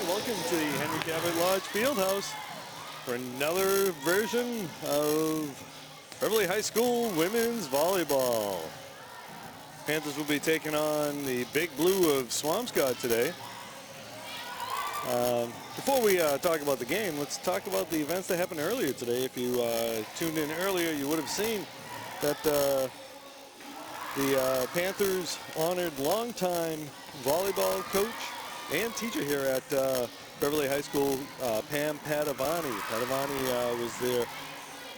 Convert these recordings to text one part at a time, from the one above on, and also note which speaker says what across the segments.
Speaker 1: welcome to the Henry Cabot Lodge Fieldhouse for another version of Beverly High School Women's Volleyball. Panthers will be taking on the Big Blue of Swampscott today. Before we talk about the game, let's talk about the events that happened earlier today. If you tuned in earlier, you would have seen that the Panthers honored longtime volleyball coach and teacher here at Beverly High School, Pam Padavani. Padavani was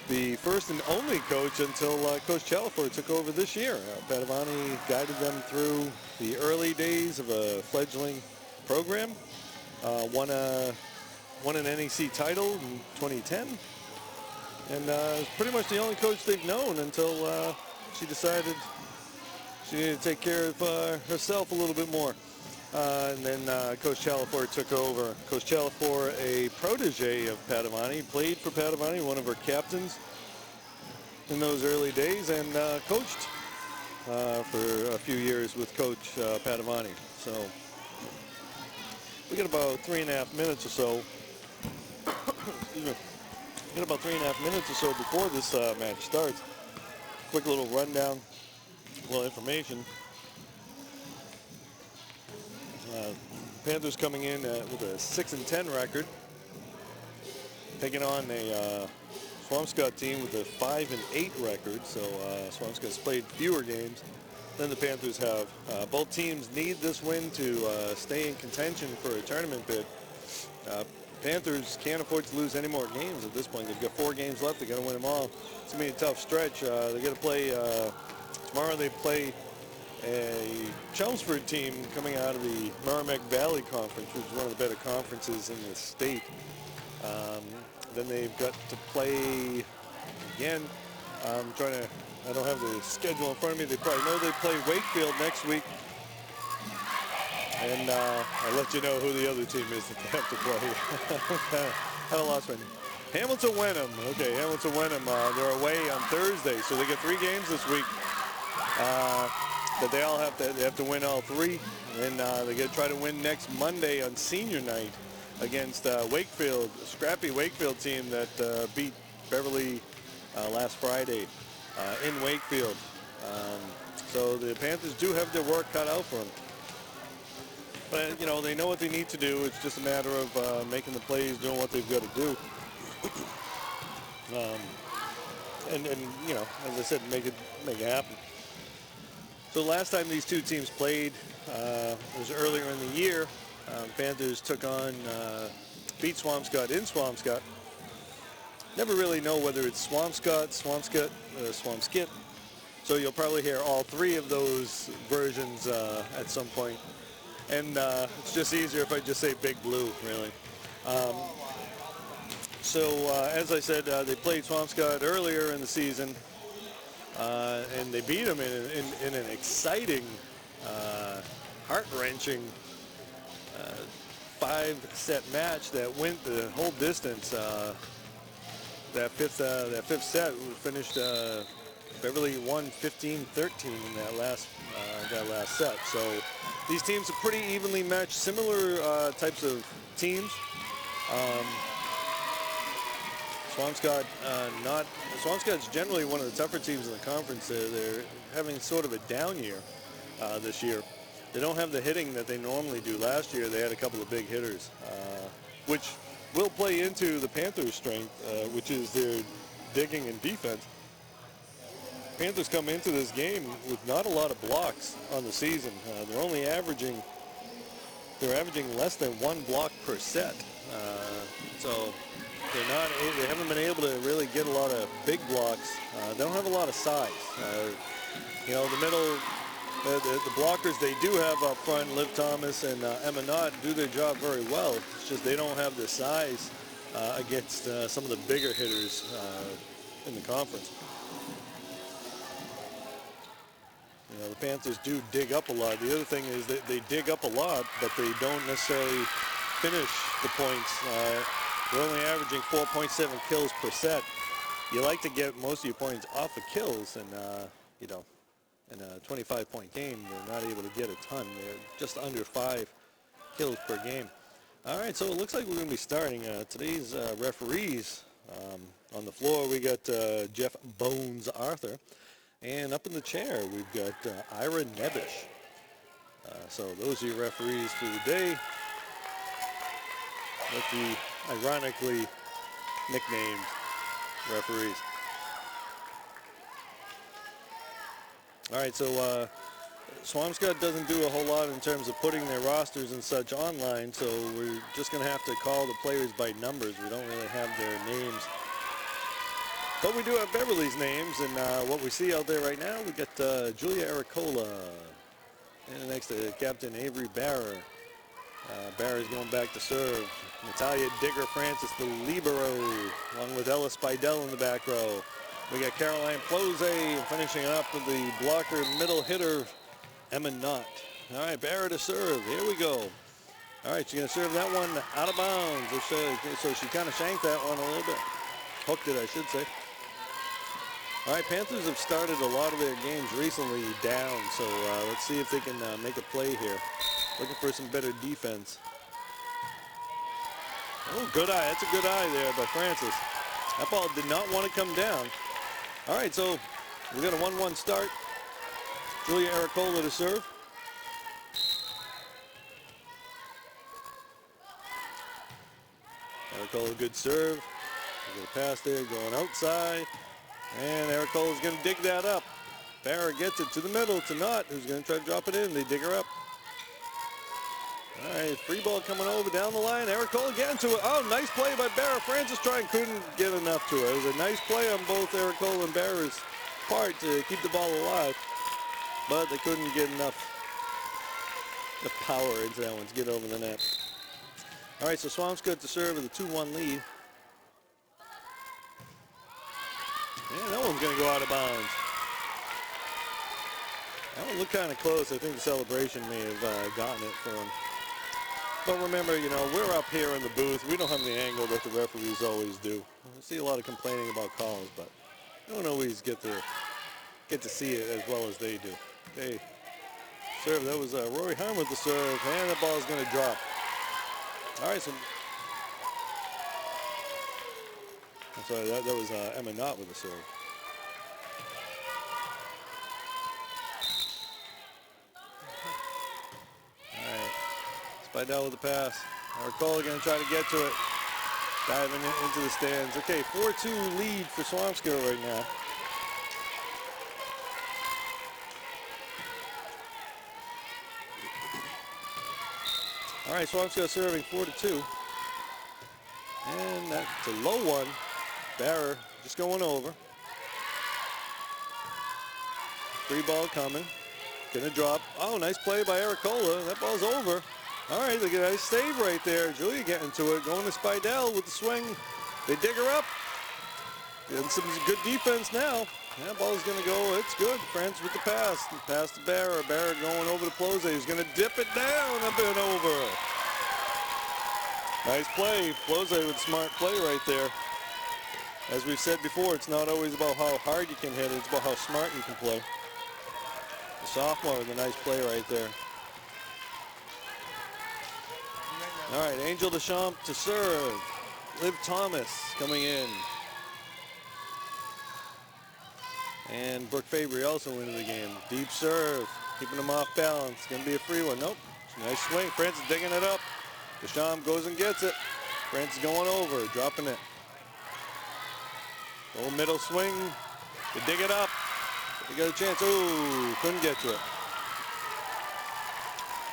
Speaker 1: the first and only coach until Coach Chalifort took over this year. Padavani guided them through the early days of a fledgling program, won an NEC title in 2010, and pretty much the only coach they've known until she decided she needed to take care of herself a little bit more. And then Coach Chalifort took over. Coach Chalifort, a protege of Padavani, played for Padavani, one of her captains in those early days, and coached for a few years with Coach Padavani. So we got about 3.5 minutes or so. Excuse me. We got about 3.5 minutes or so before this match starts. Quick little rundown, a little information. Panthers coming in with a 6-10 record, taking on a Swampscott team with a 5-8 record. So Swampscott's played fewer games than the Panthers have. Both teams need this win to stay in contention for a tournament bid. Panthers can't afford to lose any more games at this point. They've got 4 games left. They got to win them all. It's gonna be a tough stretch. They got to play tomorrow. They play a Chelmsford team coming out of the Merrimack Valley Conference, which is one of the better conferences in the state. Then they've got to play again. I don't have the schedule in front of me. They probably know they play Wakefield next week. And I'll let you know who the other team is that they have to play. I lost my name. Hamilton Wenham. Okay, Hamilton Wenham. They're away on Thursday, so they get 3 games this week. But they have to win all 3, and they got to try to win next Monday on senior night against Wakefield, a scrappy Wakefield team that beat Beverly last Friday in Wakefield. So the Panthers do have their work cut out for them. But you know, they know what they need to do. It's just a matter of making the plays, doing what they've got to do. And you know, as I said, make it happen. So the last time these two teams played was earlier in the year. Panthers beat Swampscott in Swampscott. Never really know whether it's Swampscott, Swampskit. So you'll probably hear all 3 of those versions at some point. And it's just easier if I just say Big Blue, really. As I said, they played Swampscott earlier in the season. And they beat them in an exciting, heart-wrenching 5-set match that went the whole distance. That fifth set finished Beverly won 15-13 in that last set. So these teams are pretty evenly matched, similar types of teams. Swampscott's generally one of the tougher teams in the conference. They're having sort of a down year this year. They don't have the hitting that they normally do. Last year they had a couple of big hitters, which will play into the Panthers' strength, which is their digging and defense. Panthers come into this game with not a lot of blocks on the season. They're averaging less than 1 block per set. So they haven't been able to really get a lot of big blocks. They don't have a lot of size. You know, the middle, the blockers they do have up front, Liv Thomas and Emma Knott, do their job very well. It's just they don't have the size against some of the bigger hitters in the conference. You know, the Panthers do dig up a lot. The other thing is that they dig up a lot, but they don't necessarily finish the points. They're only averaging 4.7 kills per set. You like to get most of your points off of kills, and you know, in a 25-point game, they're not able to get a ton. They're just under 5 kills per game. All right, so it looks like we're going to be starting today's referees. On the floor, we got Jeff Bones Arthur. And up in the chair, we've got Ira Nebish. So those are your referees for the day. With the ironically nicknamed referees. All right, so Swampscott doesn't do a whole lot in terms of putting their rosters and such online, so we're just going to have to call the players by numbers. We don't really have their names. But we do have Beverly's names, and what we see out there right now, we got Julia Ericola, and next to Captain Avery Barrer. Barrer's going back to serve. Natalia Digger Francis, the libero, along with Ella Spidell in the back row. We got Caroline Plose, and finishing it up with the blocker middle hitter, Emma Knott. All right, Barrer to serve. Here we go. All right, she's going to serve that one out of bounds. So she kind of shanked that one a little bit. Hooked it, I should say. All right, Panthers have started a lot of their games recently down, so let's see if they can make a play here. Looking for some better defense. Oh, good eye. That's a good eye there by Francis. That ball did not want to come down. All right, so we got a 1-1 start. Julia Ericola to serve. Ericola, good serve. We got a pass there going outside. And Ericola's going to dig that up. Barrer gets it to the middle to Knott, who's going to try to drop it in. They dig her up. All right, free ball coming over down the line. Ericola getting to it. Oh, nice play by Barrer. Francis couldn't get enough to it. It was a nice play on both Ericola and Barrer's part to keep the ball alive. But they couldn't get enough power into that one to get over the net. All right, so Swampscott to serve with a 2-1 lead. And that one's going to go out of bounds. That one looked kind of close. I think the celebration may have gotten it for him. But remember, you know, we're up here in the booth. We don't have the angle that the referees always do. I see a lot of complaining about calls, but I don't always get to see it as well as they do. Okay, serve. That was Rory Harm with the serve, and the ball's going to drop. All right, so I'm sorry, that was Emma Knott with the serve. Spidell with the pass. Ericola going to try to get to it. Diving into the stands. Okay, 4-2 lead for Swampscott right now. All right, Swampscott serving 4-2. And that's a low one. Barrer just going over. Free ball coming. Gonna drop. Oh, nice play by Ericola. That ball's over. All right, they get a nice save right there. Julia getting to it. Going to Spidell with the swing. They dig her up. Getting some good defense now. That ball's going to go. It's good. Francis with the pass. Pass to Barrer. Barrer going over to Plose. He's going to dip it down a bit over. Nice play. Plose with smart play right there. As we've said before, it's not always about how hard you can hit it. It's about how smart you can play. The sophomore with a nice play right there. All right, Angel Deschamps to serve. Liv Thomas coming in. And Brooke Fabry also into the game. Deep serve, keeping them off balance. Going to be a free one. Nope. Nice swing. Francis digging it up. Deschamps goes and gets it. Francis going over, dropping it. Little middle swing. They dig it up. They got a chance. Ooh, couldn't get to it.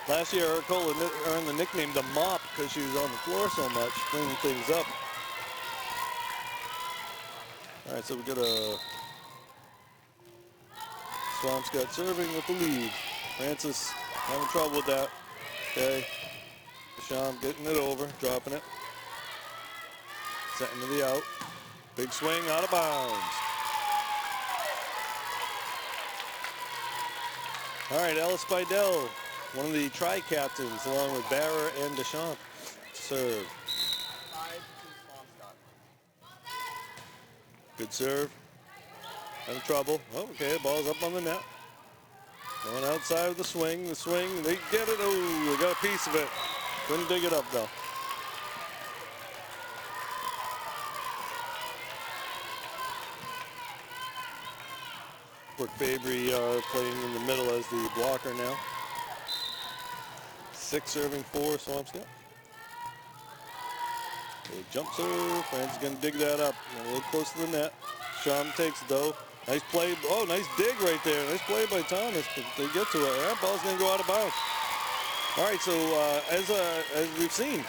Speaker 1: Last year, Ericola earned the nickname the Mop because she was on the floor so much, cleaning things up. All right, so we got a Swampscott serving with the lead. Francis having trouble with that. Okay, Deschamps getting it over, dropping it. Setting to the out. Big swing out of bounds. All right, Ella Spidell, one of the tri-captains, along with Barrer and Deschamps. Serve. Good serve. Having trouble. Oh, okay, ball's up on the net. Going outside of the swing. The swing, they get it. Oh, they got a piece of it. Couldn't dig it up, though. Brooke Fabry playing in the middle as the blocker now. 6 serving for Swampscott. Jump serve. Francis is going to dig that up. A little close to the net. Sean takes it though. Nice play. Oh, nice dig right there. Nice play by Thomas. But they get to it. That ball's going to go out of bounds. All right, so as we've seen,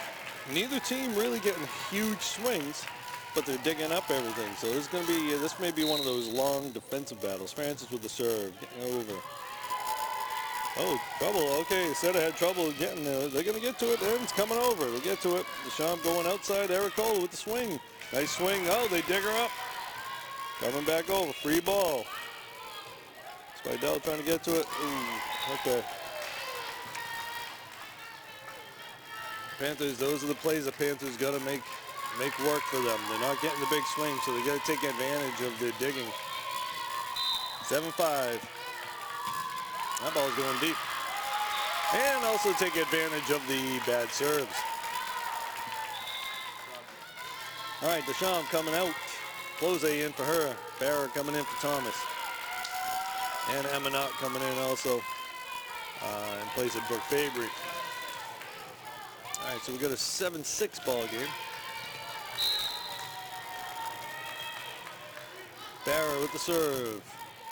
Speaker 1: neither team really getting huge swings, but they're digging up everything. So this may be one of those long defensive battles. Francis with the serve, getting over. Oh, trouble. Okay, Seta had trouble getting there. They're going to get to it, and it's coming over. They get to it. Deschamps going outside. Ericola with the swing. Nice swing. Oh, they dig her up. Coming back over. Free ball. Spidell trying to get to it. Ooh, okay. Panthers, those are the plays the Panthers got to make work for them. They're not getting the big swing, so they got to take advantage of their digging. 7-5. That ball's going deep. And also take advantage of the bad serves. All right, Deschamps coming out. Close in for her. Barra coming in for Thomas. And Eminat coming in also in place of Brooke Fabry. All right, so we got a 7-6 ball game. Barra with the serve.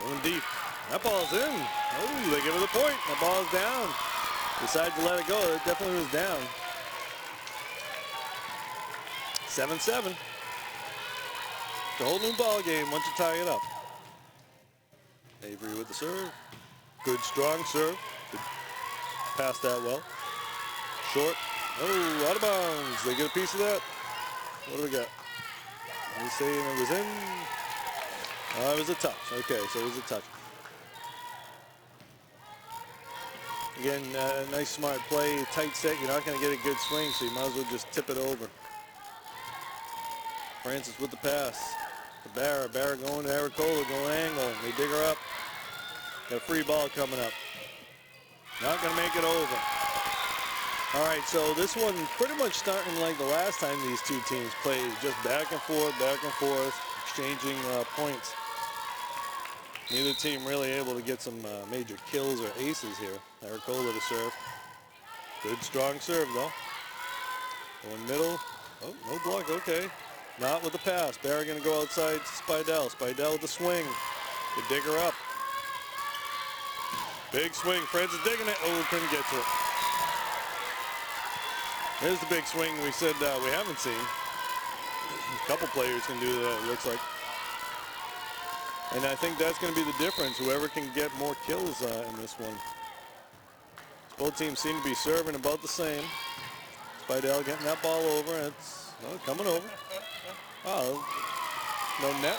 Speaker 1: Going deep. That ball's in. Oh, they give it a point. That ball's down. Decided to let it go. It definitely was down. 7-7. It's a whole new ball game once you tie it up. Avery with the serve. Good, strong serve. Good. Pass that well. Short. Oh, out of bounds. They get a piece of that. What do we got? Are you saying it was in? It was a touch. Okay, so it was a touch. Again, nice smart play, tight set. You're not going to get a good swing, so you might as well just tip it over. Francis with the pass. To Barra. Barra going to Ericola, going angle. They dig her up. Got a free ball coming up. Not going to make it over. All right, so this one pretty much starting like the last time these two teams played. Just back and forth, exchanging points. Neither team really able to get some major kills or aces here. Ericola to serve. Good strong serve though. Going middle. Oh, no block, okay. Not with the pass. Barra gonna go outside to Spidell. Spidell with the swing. They dig her up. Big swing. Francis digging it. Oh, couldn't get to it. There's the big swing we said we haven't seen. A couple players can do that, it looks like. And I think that's going to be the difference, whoever can get more kills in this one. Both teams seem to be serving about the same. Spidell getting that ball over. It's coming over. Oh, no net.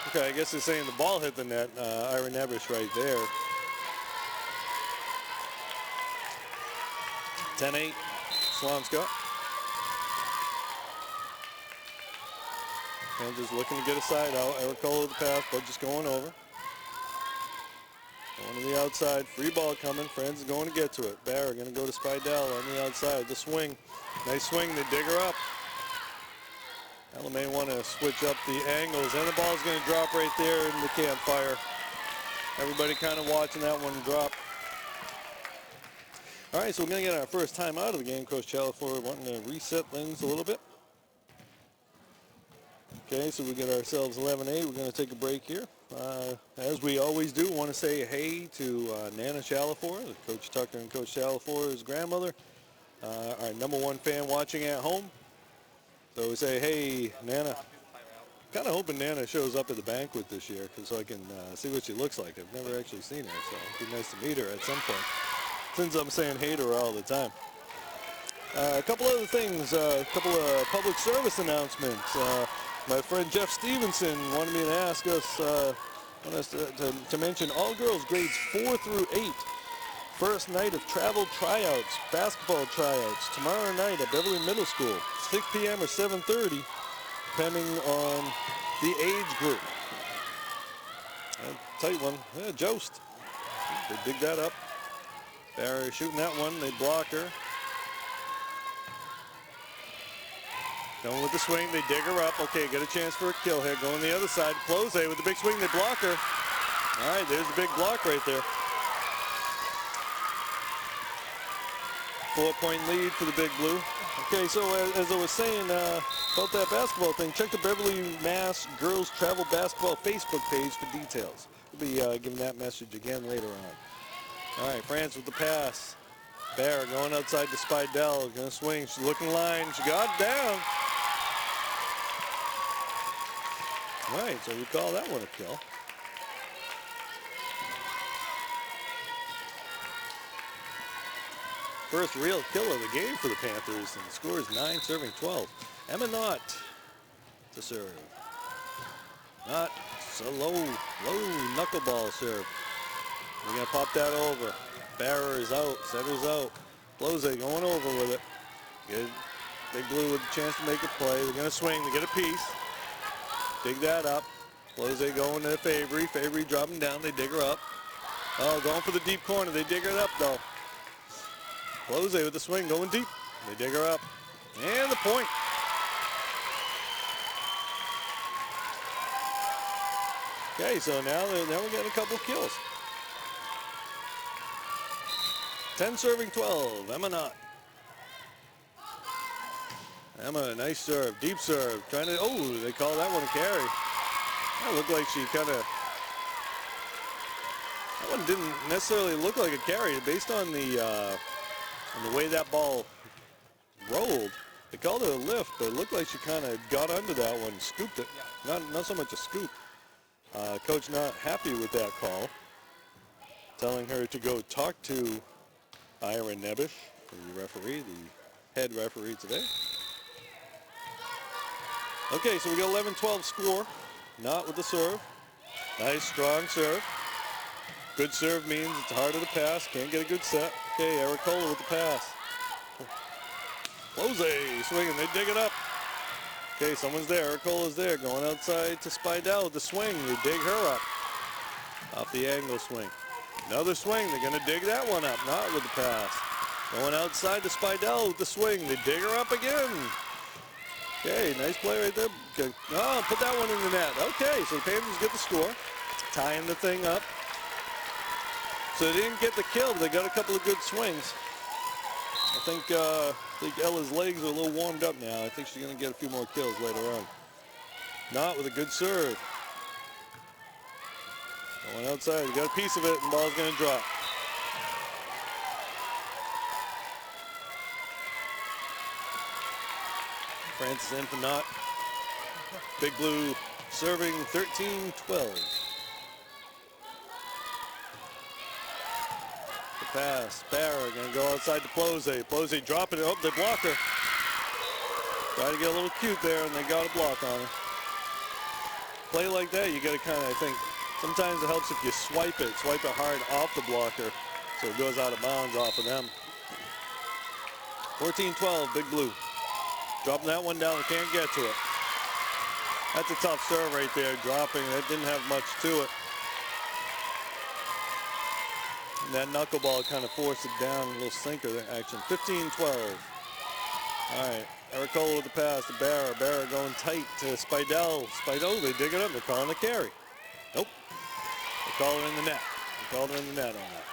Speaker 1: Okay, I guess they're saying the ball hit the net. Ira Nebish right there. 10-8, Swampscott. Panthers looking to get a side out. Ericola with the pass, but just going over. Going to the outside. Free ball coming. Francis is going to get to it. Barra going to go to Spidell on the outside. The swing. Nice swing. They dig her up. Ella may want to switch up the angles. And the ball's going to drop right there in the campfire. Everybody kind of watching that one drop. All right, so we're going to get our first time out of the game. Coach Chalafor wanting to reset things a little bit. Okay, so we get ourselves 11-8. We're going to take a break here. As we always do, want to say hey to Nana Chalafor, Coach Tucker and Coach Chalafor's grandmother, our #1 fan watching at home. So we say, hey, Nana. Kind of hoping Nana shows up at the banquet this year so I can see what she looks like. I've never actually seen her, so it'd be nice to meet her at some point, since I'm saying hey to her all the time. A couple other things, a couple of public service announcements. My friend Jeff Stevenson wanted me to ask us, to mention all girls grades 4 through 8. First night of travel tryouts, basketball tryouts, tomorrow night at Beverly Middle School, 6 p.m. or 7:30, depending on the age group. Tight one, yeah, Jost. They dig that up. Barry shooting that one, they block her. Going with the swing, they dig her up. Okay, get a chance for a kill here. Going the other side. Close with the big swing, they block her. All right, there's the big block right there. 4-point lead for the Big Blue. Okay, so as I was saying about that basketball thing, check the Beverly, Mass Girls Travel Basketball Facebook page for details. We'll be giving that message again later on. All right, France with the pass. Bear going outside to Spidell. Going to swing. She's looking line. She got it down. All right, so we call that one a kill. First real kill of the game for the Panthers, and the score is 9 serving 12. Emma Knott to serve. Knott, it's a low knuckleball serve. We're going to pop that over. Barrer is out, setter's out. Blose going over with it. Good. Big Blue with a chance to make a play. They're going to swing, they get a piece. Dig that up. Blose going to Fabry. Fabry dropping down, they dig her up. Oh, going for the deep corner. They dig her up though. Blose with the swing going deep. They dig her up. And the point. Okay, so now we're getting a couple of kills. 10 serving 12. Emma Knott. Emma, nice serve, deep serve. Trying to, oh, they call that one a carry. That looked like she kind of, that one didn't necessarily look like a carry based on the way that ball rolled. They called it a lift, but it looked like she kind of got under that one, scooped it. Not so much a scoop. Coach not happy with that call, telling her to go talk to Ira Nebish, the referee, the head referee today. Okay, so we got 11-12 score. Knott with the serve. Nice, strong serve. Good serve means it's harder to pass. Can't get a good set. Okay, Ericola with the pass. Blose swinging, they dig it up. Okay, someone's there. Ericola's there. Going outside to Spidell with the swing. They dig her up. Off the angle swing. Another swing. They're going to dig that one up. Knott with the pass. Going outside to Spidell with the swing. They dig her up again. Okay, nice play right there. Okay. Oh, put that one in the net. Okay, so the Panthers get the score. Tying the thing up. So they didn't get the kill, but they got a couple of good swings. I think Ella's legs are a little warmed up now. I think she's going to get a few more kills later on. Knott with a good serve. Going outside, you got a piece of it, and the ball's going to drop. Francis in for Knott. Big Blue serving 13-12. The pass, Barra going to go outside to Blose. Blose dropping it. Oh, they block her. Try to get a little cute there, and they got a block on her. Play like that, you got to kind of, I think, sometimes it helps if you swipe it hard off the blocker so it goes out of bounds off of them. 14-12, Big Blue. Dropping that one down, can't get to it. That's a tough serve right there, dropping. That didn't have much to it. And that knuckleball kind of forced it down, a little sinker action. 15-12. All right, Ericola with the pass to Barra. Barra going tight to Spidell. Spidell, they dig it up, they're calling the carry. Nope, they call her in the net. They called her in the net on that.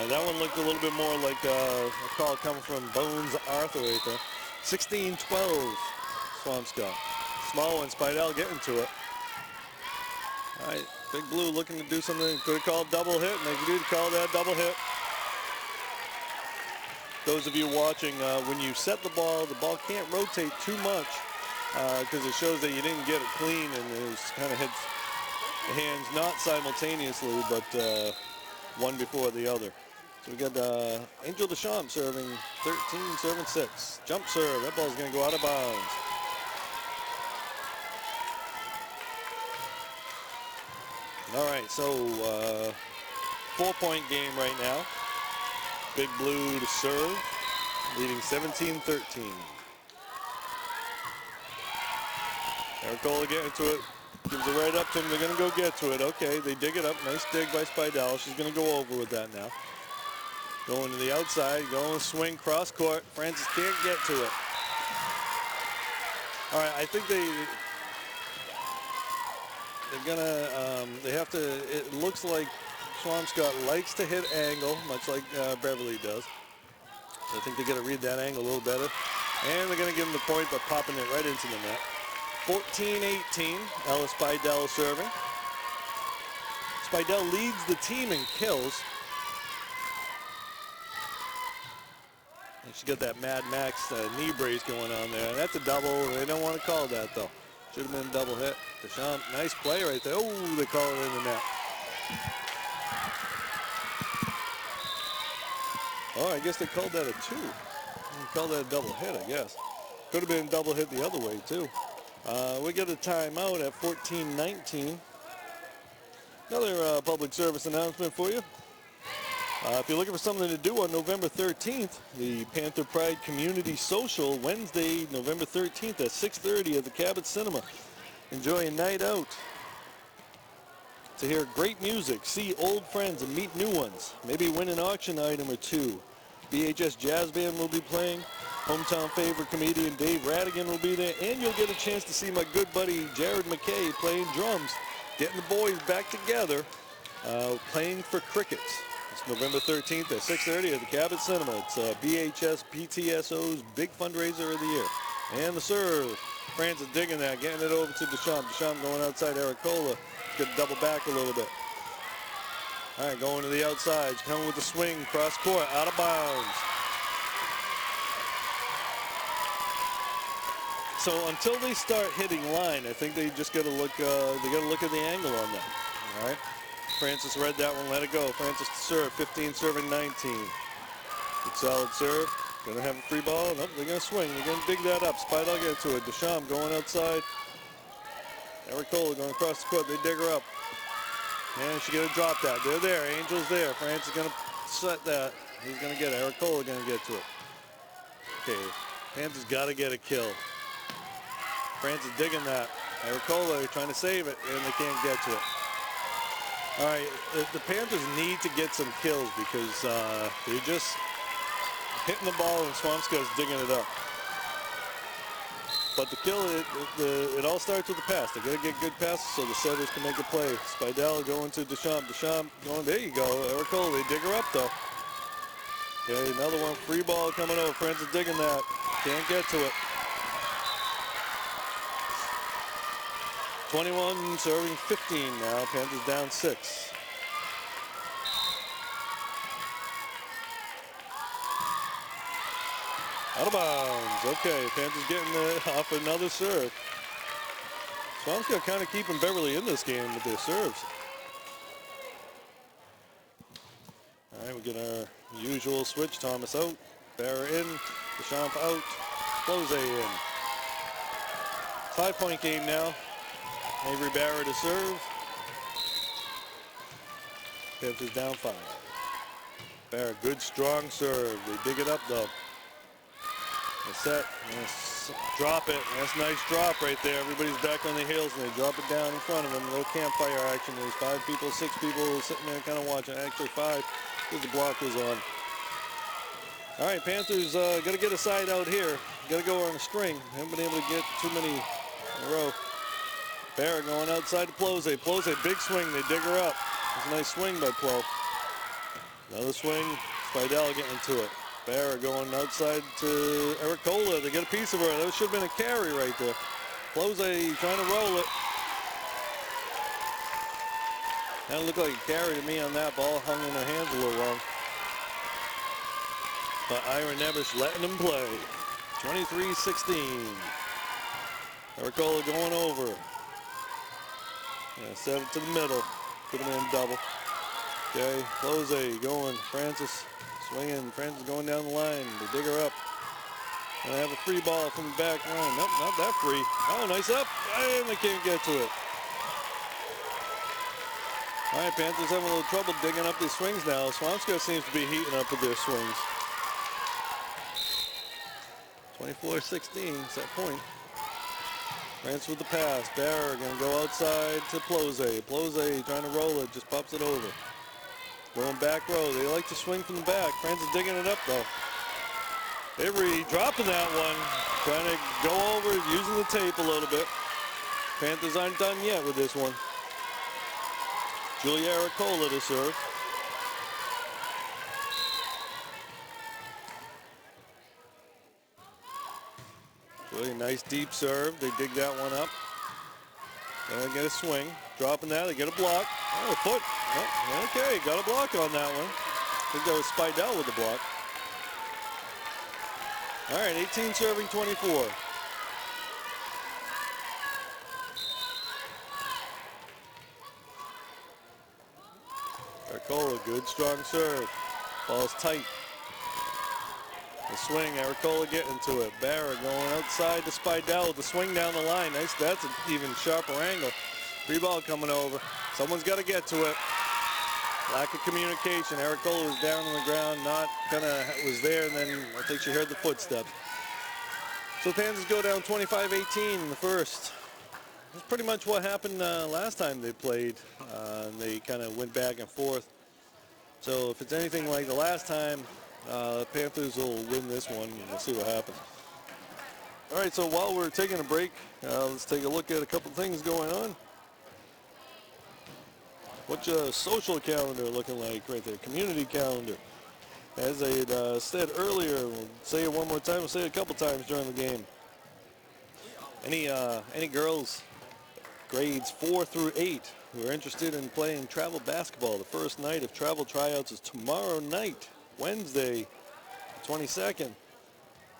Speaker 1: That one looked a little bit more like a call coming from Bones Arthur right there. 16-12, Swampscott. Small one, Spidell getting to it. All right, Big Blue looking to do something. Could have called double hit, and they do call that double hit. Those of you watching, when you set the ball can't rotate too much because it shows that you didn't get it clean, and it kind of hits the hands not simultaneously, but one before the other. So we got Angel Deschamps serving 13, serving 6. Jump serve, that ball's going to go out of bounds. All right, so 4-point game right now. Big Blue to serve, leading 17-13. Ericola getting to it. Gives it right up to him. They're going to go get to it. Okay, they dig it up. Nice dig by Spidell. She's going to go over with that now. Going to the outside, going to swing cross court. Francis can't get to it. All right, I think they're gonna, they have to, it looks like Swampscott likes to hit angle, much like Beverly does. So I think they got to read that angle a little better. And they're gonna give him the point by popping it right into the net. 14-18, Ellis Spidell serving. Spidell leads the team in kills. And she got that Mad Max knee brace going on there. That's a double. They don't want to call that, though. Should have been a double hit. Deschamps, nice play right there. Oh, they call it in the net. Oh, I guess they called that a 2. They called that a double hit, I guess. Could have been a double hit the other way, too. We get a timeout at 14-19. Another public service announcement for you. If you're looking for something to do on November 13th, the Panther Pride Community Social, Wednesday, November 13th at 6:30 at the Cabot Cinema. Enjoy a night out to hear great music, see old friends, and meet new ones. Maybe win an auction item or 2. BHS Jazz Band will be playing. Hometown favorite comedian Dave Radigan will be there. And you'll get a chance to see my good buddy Jared McKay playing drums, getting the boys back together, playing for crickets. It's November 13th at 6:30 at the Cabot Cinema. It's BHS PTSO's big fundraiser of the year. And the serve. Francis digging that, getting it over to Deschamps. Deschamps going outside Ericola. Could double back a little bit. All right, going to the outside. Coming with the swing, cross court, out of bounds. So until they start hitting line, I think they just got to look. They got to look at the angle on that. All right. Francis read that one, let it go. Francis to serve, 15 serving 19. Good solid serve. Gonna have a free ball. Nope, they're gonna swing. They're gonna dig that up. Spidell get to it. Deschamps going outside. Ericola going across the court. They dig her up. And she's gonna drop that. They're there. Angel's there. Francis gonna set that. He's gonna get it. Ericola gonna get to it. Okay, Panthers gotta get a kill. Francis digging that. Ericola trying to save it, and they can't get to it. All right, the Panthers need to get some kills because they're just hitting the ball and Swampscott's digging it up. But the kill, it all starts with the pass. They got to get good passes so the setters can make a play. Spidell going to Deschamps. Deschamps going, there you go. Ericola, they dig her up though. Okay, another one, free ball coming over. Francis digging that. Can't get to it. 21 serving 15 now. Panthers down 6. Out of bounds. Okay, Panthers getting off another serve. Swampscott kind of keeping Beverly in this game with their serves. All right, we get our usual switch. Thomas out. Barra in. Deschamps out. Close in. 5-point game now. Avery Barra to serve. Panthers down 5. Barra, good strong serve. They dig it up though. They set. Drop it. That's a nice drop right there. Everybody's back on the heels and they drop it down in front of them. A little campfire action. There's 5 people, 6 people sitting there kind of watching. Actually 5 because the block was on. All right, Panthers got to get a side out here. Got to go on a string. Haven't been able to get too many in a row. Barra going outside to Plose. Plose, big swing. They dig her up. It's a nice swing by Plo. Another swing. Spidell getting to it. Barra going outside to Ericola. They get a piece of her. That should have been a carry right there. Plose trying to roll it. That looked like a carry to me on that ball. Hung in her hands a little long. But Ira Nebish letting them play. 23-16. Ericola going over. Yeah, set it to the middle. Put him in double. Okay, Close going. Francis swinging. Francis going down the line. They dig her up. And they have a free ball from the back line. Nope, not that free. Oh, nice up. And they can't get to it. All right, Panthers having a little trouble digging up these swings now. Swampscott seems to be heating up with their swings. 24-16, it's that point. Francis with the pass. Barra going to go outside to Plose. Plose trying to roll it, just pops it over. Going back row. They like to swing from the back. Francis digging it up, though. Avery dropping that one. Trying to go over, using the tape a little bit. Panthers aren't done yet with this one. Julia Aracola to serve. Really nice deep serve. They dig that one up. And get a swing. Dropping that. They get a block. Oh, a foot. Oh, okay, got a block on that one. I think that was Spidell with the block. All right, 18 serving 24. Aracola, good strong serve. Ball's tight. The swing, Aracola getting to it. Barra going outside to Spidell. The swing down the line. Nice. That's an even sharper angle. Free ball coming over. Someone's got to get to it. Lack of communication. Aracola was down on the ground, was there, and then I think she heard the footsteps. So the Panthers go down 25-18 in the first. That's pretty much what happened last time they played. They kind of went back and forth. So if it's anything like the last time, Panthers will win this one, and we'll see what happens. All right, so while we're taking a break, let's take a look at a couple things going on. What's your social calendar looking like right there? Community calendar. As I had said earlier, we'll say it one more time, we'll say it a couple times during the game. Any girls grades 4 through 8 who are interested in playing travel basketball, the first night of travel tryouts is tomorrow night, Wednesday, 22nd,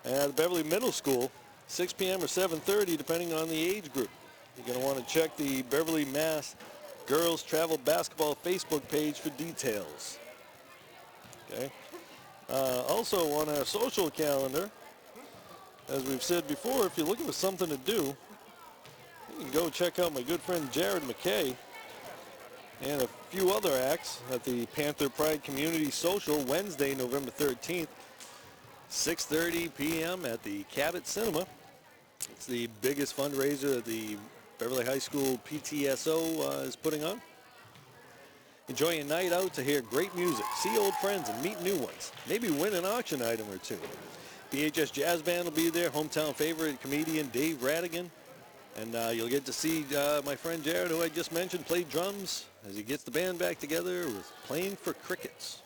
Speaker 1: at Beverly Middle School, 6 p.m. or 7:30, depending on the age group. You're going to want to check the Beverly, Mass. Girls Travel Basketball Facebook page for details. Okay. Also on our social calendar, as we've said before, if you're looking for something to do, you can go check out my good friend Jared McKay and a few other acts at the Panther Pride Community Social Wednesday, November 13th, 6:30 p.m. at the Cabot Cinema. It's the biggest fundraiser that the Beverly High School PTSO is putting on. Enjoy a night out to hear great music, see old friends, and meet new ones. Maybe win an auction item or two. BHS Jazz Band will be there, hometown favorite comedian Dave Radigan. And you'll get to see my friend Jared, who I just mentioned, play drums as he gets the band back together with Playing for Crickets.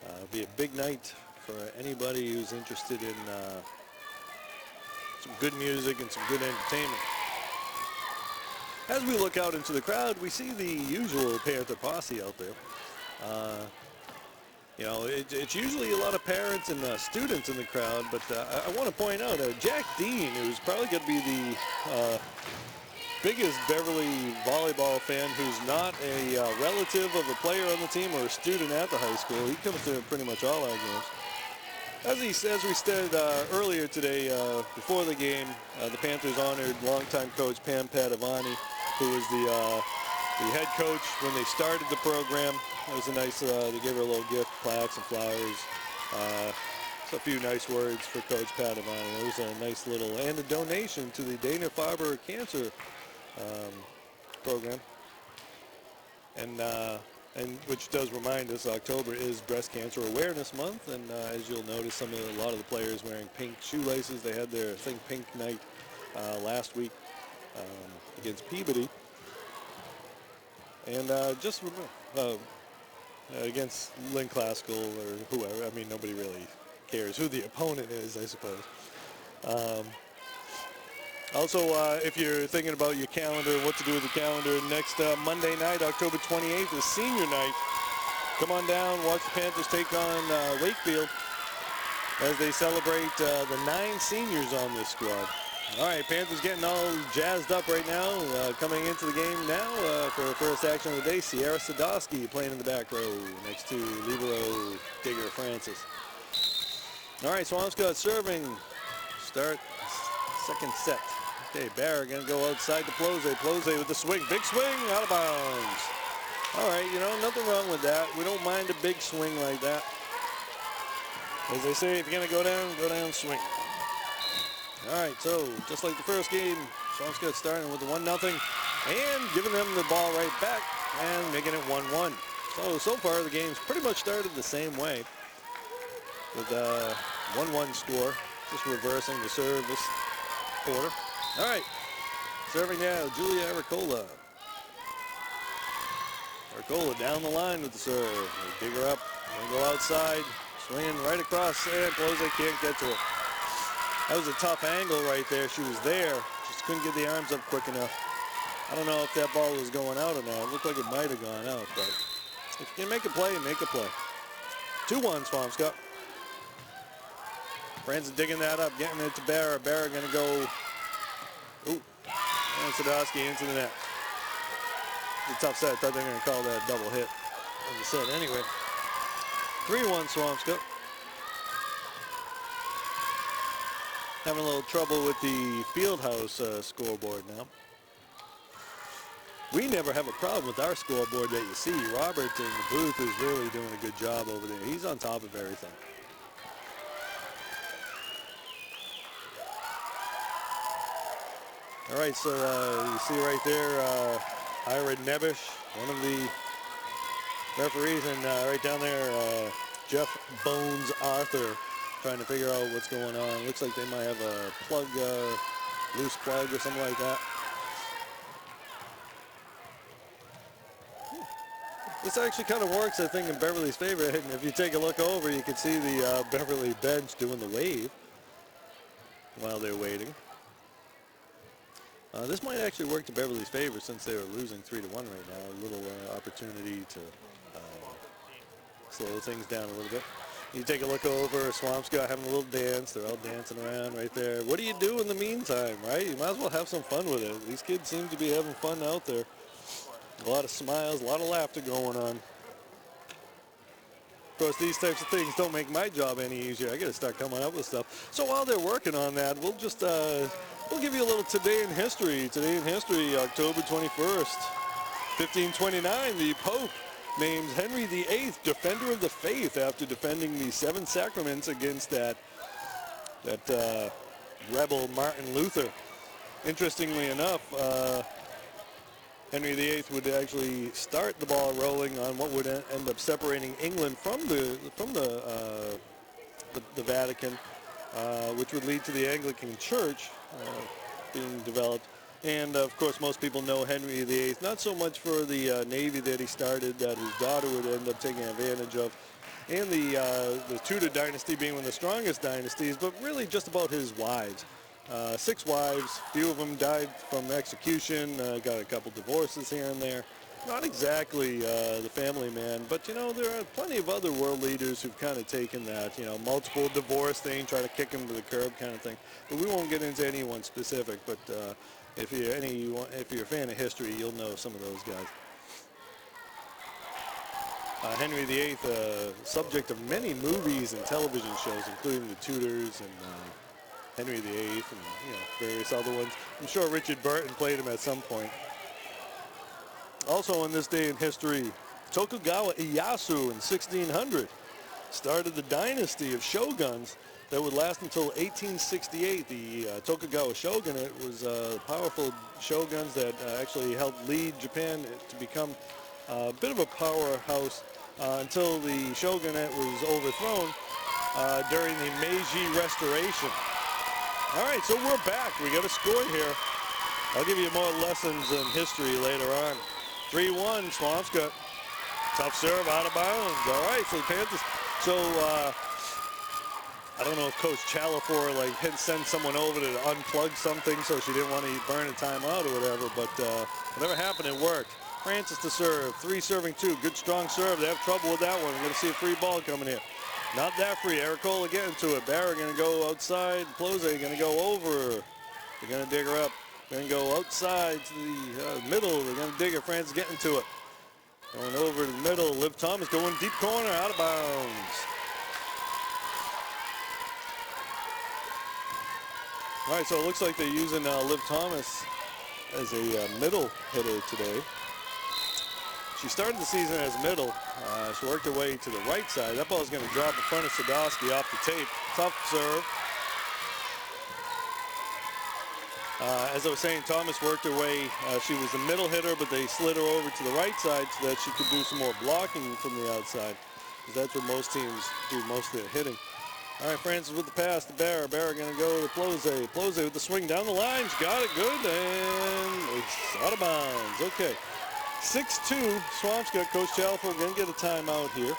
Speaker 1: It'll be a big night for anybody who's interested in some good music and some good entertainment. As we look out into the crowd, we see the usual Panther posse out there. It's usually a lot of parents and students in the crowd, but I want to point out Jack Dean, who's probably going to be the biggest Beverly volleyball fan who's not a relative of a player on the team or a student at the high school. He comes to pretty much all our games. As we said earlier today, before the game, the Panthers honored longtime coach Pam Padavani, who was the head coach when they started the program. It was a nice, they gave her a little gift, plaques and flowers. So a few nice words for Coach Padavani. It was a nice little, and a donation to the Dana-Farber Cancer program. And which does remind us, October is Breast Cancer Awareness Month, and as you'll notice, a lot of the players wearing pink shoelaces. They had their Think Pink night last week against Peabody, and just against Lynn Classical or whoever. I mean, nobody really cares who the opponent is, I suppose. Also, if you're thinking about your calendar, what to do with the calendar, next Monday night, October 28th, is senior night. Come on down, watch the Panthers take on Wakefield as they celebrate the 9 seniors on this squad. All right, Panthers getting all jazzed up right now. Coming into the game now for the first action of the day, Sierra Sadowski playing in the back row next to libero Digger Francis. All right, Swampscott serving. Start second set. Okay, Barra going to go outside to Plose. Plose with the swing. Big swing, out of bounds. All right, nothing wrong with that. We don't mind a big swing like that. As they say, if you're going to go down, swing. All right, so just like the first game, Swampscott starting with the 1-0 and giving them the ball right back and making it 1-1. So far the game's pretty much started the same way with a 1-1 score, just reversing the service quarter. All right, serving now, Julia Aricola. Aricola down the line with the serve. They dig her up, they go outside, swinging right across, and Close can't get to it. That was a tough angle right there. She was there, just couldn't get the arms up quick enough. I don't know if that ball was going out or not. It looked like it might have gone out, but if you can make a play, make a play. 2-1 Swampscott. Francis digging that up, getting it to Barra. Barra going to go, ooh, and Sadowski into the net. It's a tough set. I thought they were going to call that a double hit. As I said, anyway. 3-1 Swampscott. Having a little trouble with the Fieldhouse scoreboard now. We never have a problem with our scoreboard that you see. Robert in the booth is really doing a good job over there. He's on top of everything. All right, so you see right there, Ira Nebish, one of the referees, and right down there, Jeff Bones Arthur, trying to figure out what's going on. Looks like they might have a plug, loose plug or something like that. This actually kind of works, I think, in Beverly's favor. And if you take a look over, you can see the Beverly bench doing the wave while they're waiting. This might actually work to Beverly's favor since they were losing 3-1 right now. A little opportunity to slow things down a little bit. You take a look over, Swampscott having a little dance. They're all dancing around right there. What do you do in the meantime, right? You might as well have some fun with it. These kids seem to be having fun out there. A lot of smiles, a lot of laughter going on. Of course, these types of things don't make my job any easier. I got to start coming up with stuff. So while they're working on that, we'll just we'll give you a little Today in History. Today in History, October 21st, 1529, the Pope names Henry VIII Defender of the Faith after defending the 7 sacraments against that rebel Martin Luther. Interestingly enough, Henry VIII would actually start the ball rolling on what would end up separating England from the Vatican, which would lead to the Anglican Church being developed. And of course, most people know Henry VIII not so much for the navy that he started, that his daughter would end up taking advantage of, and the Tudor dynasty being one of the strongest dynasties, but really just about his wives. 6 wives, few of them died from execution, got a couple divorces here and there. Not exactly the family man, but you know, there are plenty of other world leaders who've kind of taken that, you know, multiple divorce thing, try to kick him to the curb kind of thing. But we won't get into anyone specific, but if you're a fan of history, you'll know some of those guys. Henry VIII, subject of many movies and television shows, including The Tudors and Henry VIII and, you know, various other ones. I'm sure Richard Burton played him at some point. Also on this day in history, Tokugawa Ieyasu in 1600 started the dynasty of shoguns that would last until 1868. The Tokugawa shogunate was powerful shoguns that actually helped lead Japan to become a bit of a powerhouse until the shogunate was overthrown during the Meiji Restoration. All right, so we're back. We got a score here. I'll give you more lessons in history later on. 3-1, Swampscott. Tough serve, out of bounds. All right, so the Panthers. So I don't know if Coach Chalafor had sent someone over to unplug something so she didn't want to burn a timeout or whatever, but whatever happened, it worked. Francis to serve, 3 serving 2. Good strong serve. They have trouble with that one. We're going to see a free ball coming here. Not that free. Aricola getting to it. Barra going to go outside. Close going to go over. They're going to dig her up. Going to go outside to the middle. They're going to dig her. Francis getting to it. Going over to the middle. Liv Thomas going deep corner. Out of bounds. All right, so it looks like they're using Liv Thomas as a middle hitter today. She started the season as middle. She worked her way to the right side. That ball is going to drop in front of Sadowski off the tape. Tough serve. As I was saying, Thomas worked her way. She was the middle hitter, but they slid her over to the right side so that she could do some more blocking from the outside. Because that's what most teams do most of their hitting. All right, Francis with the pass to Barra. Barra going to go to Plose. Plose with the swing down the line. She got it good, and it's out of bounds. Okay. 6-2, Swampscott. Coach Chalford going to get a timeout here.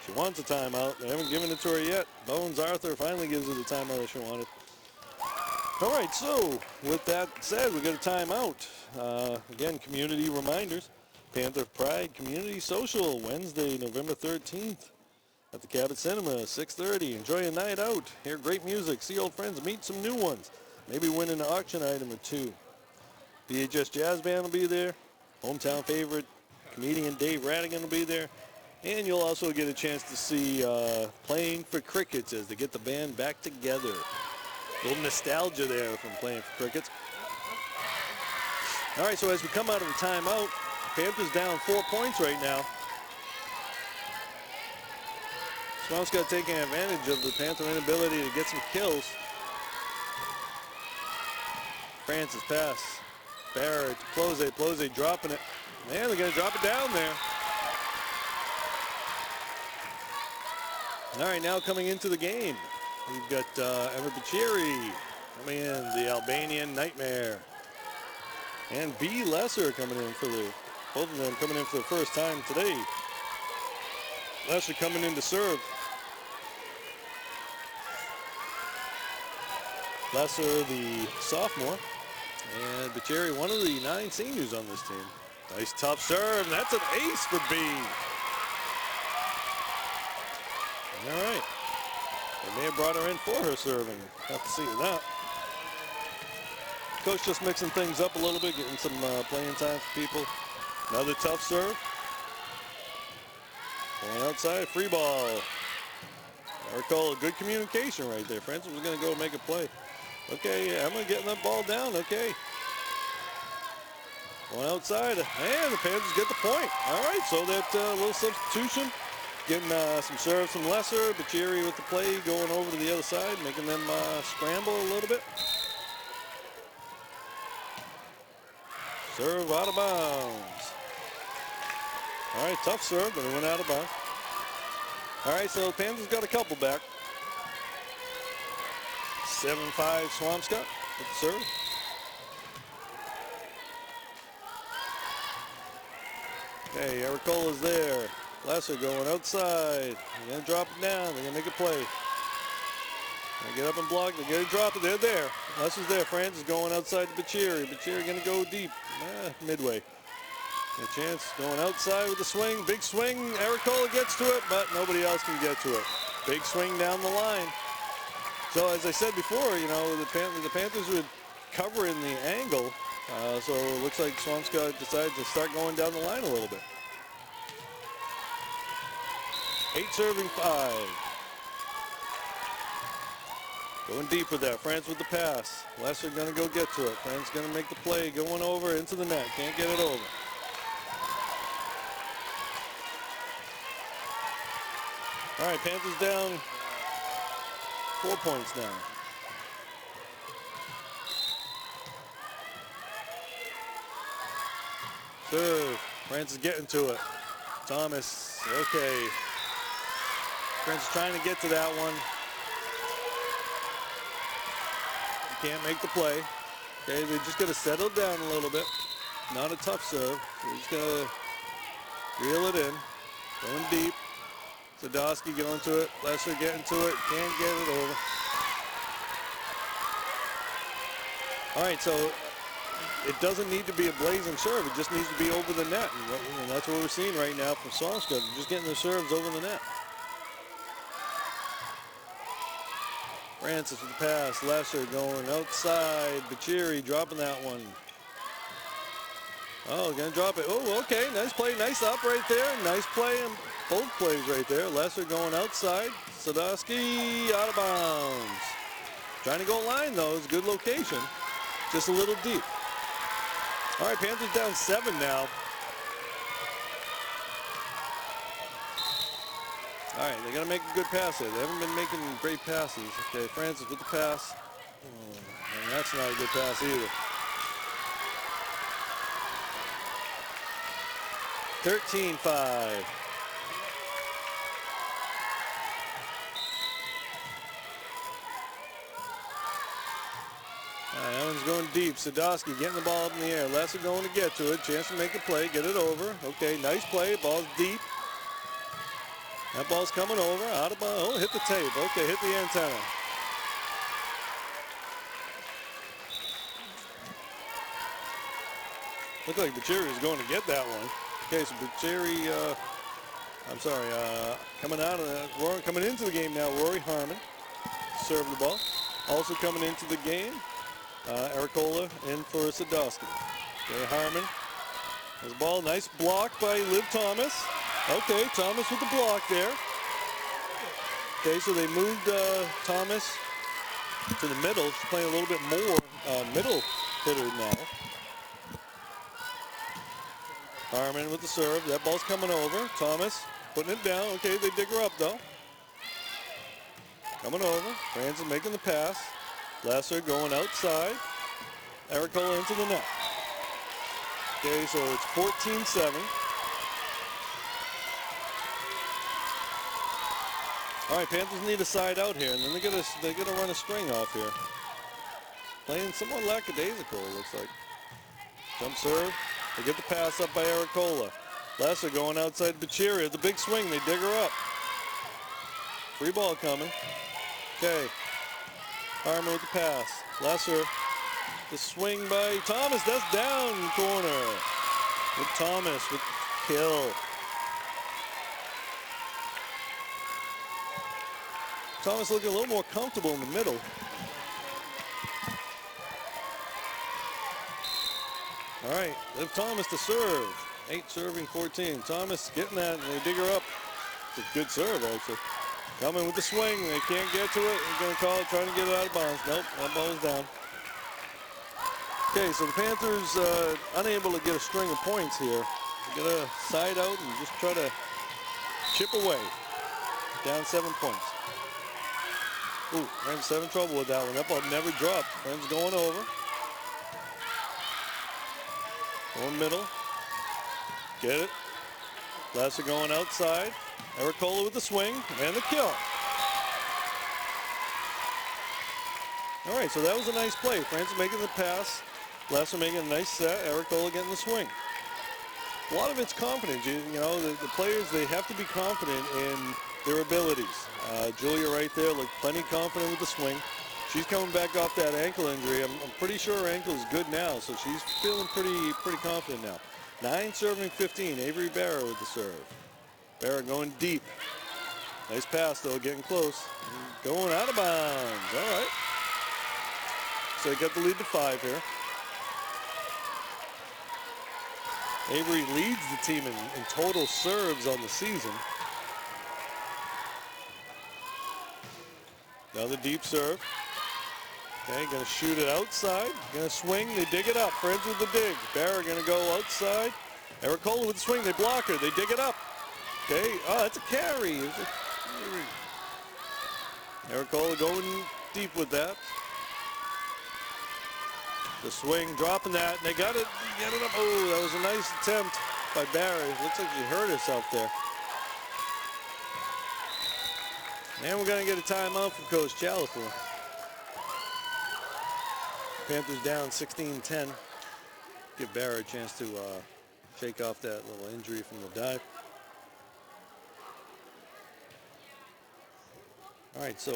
Speaker 1: She wants a timeout. They haven't given it to her yet. Bones Arthur finally gives her the timeout that she wanted. All right, so with that said, we got a timeout. Again, community reminders. Panther Pride Community Social, Wednesday, November 13th at the Cabot Cinema, 6:30. Enjoy a night out. Hear great music. See old friends. Meet some new ones. Maybe win an auction item or two. BHS Jazz Band will be there. Hometown favorite comedian Dave Radigan will be there. And you'll also get a chance to see Playing for Crickets as they get the band back together. A little nostalgia there from Playing for Crickets. All right, so as we come out of the timeout, Panthers down 4 points right now. Swampscott taking advantage of the Panther inability to get some kills. Francis pass. Barrett to Plose. Plose dropping it. Man, they're going to drop it down there. All right, now coming into the game, we've got Emma Bicchieri coming in, the Albanian Nightmare. And B. Lesser coming in for both of them coming in for the first time today. Lesser coming in to serve. Lesser, the sophomore, and Bicchieri, one of the 9 seniors on this team. Nice tough serve, and that's an ace for B. All right. They may have brought her in for her serving. Have to see that. Coach just mixing things up a little bit, getting some playing time for people. Another tough serve. Going outside, free ball. I recall good communication right there. Francis was going to go make a play. Okay, Emma getting that ball down. Okay. Going outside, and the Panthers get the point. All right, so that little substitution. Getting some serves from Lesser. Bicchieri with the play, going over to the other side, making them scramble a little bit. Serve out of bounds. All right, tough serve, but it went out of bounds. All right, so Panthers got a couple back. 7-5 Swampscott with the serve. Okay, Aricola's there. Lesser going outside. They're going to drop it down. They're going to make a play. They get up and block. They're going to drop it. They're there. Lesser's there. Francis going outside to Bicchieri. Bicchieri going to go deep. Midway. A chance going outside with the swing. Big swing. Aricola gets to it, but nobody else can get to it. Big swing down the line. So as I said before, you know, the Panthers would cover in the angle. So it looks like Swampscott decided to start going down the line a little bit. 8 serving 5. Going deep with that. France with the pass. Lesser going to go get to it. France going to make the play. Going over into the net. Can't get it over. All right, Panthers down 4 points now. Serve. France is getting to it. Thomas. Okay. France is trying to get to that one. Can't make the play. Okay, they just got to settle down a little bit. Not a tough serve. They're just going to reel it in. Going deep. Sadowski going to it. Lesser getting to it. Can't get it over. All right, so it doesn't need to be a blazing serve. It just needs to be over the net. And that's what we're seeing right now from Swampscott. Just getting their serves over the net. Francis with the pass. Lesser going outside. Bicchieri dropping that one. Oh, gonna drop it. Oh, okay. Nice play. Nice up right there. Nice play in both plays right there. Lesser going outside. Sadowski out of bounds. Trying to go line though. It's a good location. Just a little deep. All right, Panthers down 7 now. All right, they got to make a good pass here. They haven't been making great passes. Okay, Francis with the pass. And that's not a good pass either. 13-5. That one's going deep. Sadowski getting the ball up in the air. Lesser going to get to it. Chance to make a play. Get it over. Okay, nice play. Ball's deep. That ball's coming over. Out of bounds. Oh, hit the tape. Okay, hit the antenna. Looked like Bucheri was going to get that one. Okay, so Bucheri, coming into the game now, Rory Harmon served the ball. Also coming into the game, Ericola in for Sadowski. Okay, Harmon has the ball. Nice block by Liv Thomas. Okay, Thomas with the block there. Okay, so they moved Thomas to the middle. She's playing a little bit more middle hitter now. Harmon with the serve. That ball's coming over. Thomas putting it down. Okay, they dig her up though. Coming over. Franzen making the pass. Lesser going outside. Ericola into the net. Okay, so it's 14-7. All right, Panthers need a side out here, and then they're gonna run a string off here. Playing somewhat lackadaisical, it looks like. Jump serve. They get the pass up by Ericola. Lesser going outside Bucheri. The big swing. They dig her up. Free ball coming. Okay. Harmon with the pass. Lesser. The swing by Thomas. That's down corner. With Thomas with the kill. Thomas looking a little more comfortable in the middle. All right, Liv Thomas to serve. 8 serving 14. Thomas getting that, and they dig her up. It's a good serve, actually. Coming with the swing. They can't get to it. They're going to call it, trying to get it out of bounds. Nope, that ball's down. Okay, so the Panthers unable to get a string of points here. They're going to side out and just try to chip away. Down 7 points. Ooh, Friends having trouble with that one. That ball never dropped. Friends going over. Going middle. Get it. Lesser going outside. Ericola with the swing and the kill. All right, so that was a nice play. Francis making the pass. Lesser making a nice set. Ericola getting the swing. A lot of it's confidence. You know, the players, they have to be confident in their abilities. Julia right there looked plenty confident with the swing. She's coming back off that ankle injury. I'm pretty sure her ankle is good now, so she's feeling pretty confident now. 9 serving 15. Avery Barra with the serve. Barra going deep. Nice pass though, getting close. Going out of bounds. All right. So they got the lead to 5 here. Avery leads the team in total serves on the season. Another deep serve. Okay, gonna shoot it outside. Gonna swing, they dig it up. Friends with the dig. Barra gonna go outside. Ericola with the swing, they block her, they dig it up. Okay, oh, that's a carry. Ericola going deep with that. The swing, dropping that, and they got it, get it up. Oh, that was a nice attempt by Barra. Looks like she hurt herself there. And we're going to get a timeout from Coach Chalifour. Panthers down 16-10. Give Barra a chance to shake off that little injury from the dive. All right, so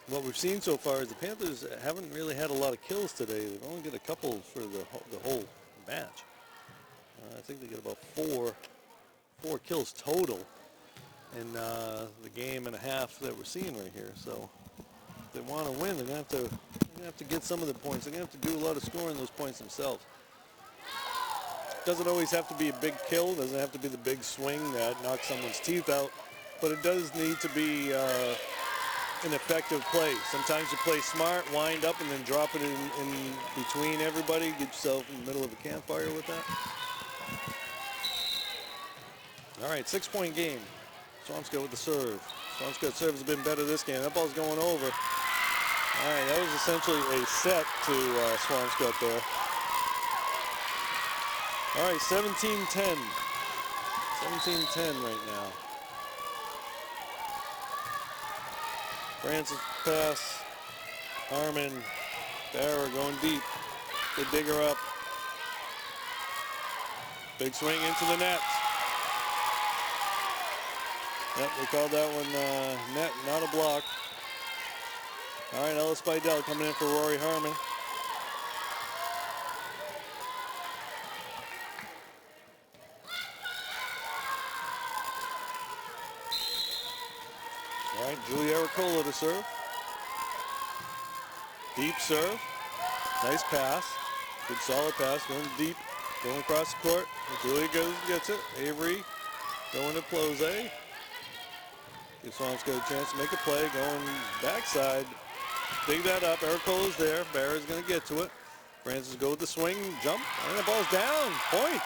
Speaker 1: what we've seen so far is the Panthers haven't really had a lot of kills today. They've only got a couple for the whole match. I think they get about four kills total in the game and a half that we're seeing right here. So if they want to win, they're going to have to get some of the points. They're going to have to do a lot of scoring those points themselves. Doesn't always have to be a big kill. Doesn't have to be the big swing that knocks someone's teeth out. But it does need to be an effective play. Sometimes you play smart, wind up, and then drop it in between everybody. Get yourself in the middle of a campfire with that. All right, 6-point game. Swampscott with the serve. Swampscott serve has been better this game. That ball's going over. All right, that was essentially a set to Swampscott there. All right, 17-10. 17-10 right now. Francis pass. Harmon. Barra going deep. They dig her up. Big swing into the net. Yep, they called that one net, not a block. All right, Ella Spidell coming in for Rory Harmon. All right, Julie Aricola to serve. Deep serve. Nice pass. Good solid pass. Going deep. Going across the court. Julia goes and gets it. Avery going to Plose. Gives Swampscott a chance to make a play. Going backside. Dig that up. Aricola's there. Barra's going to get to it. Francis go with the swing. Jump. And the ball's down. Point.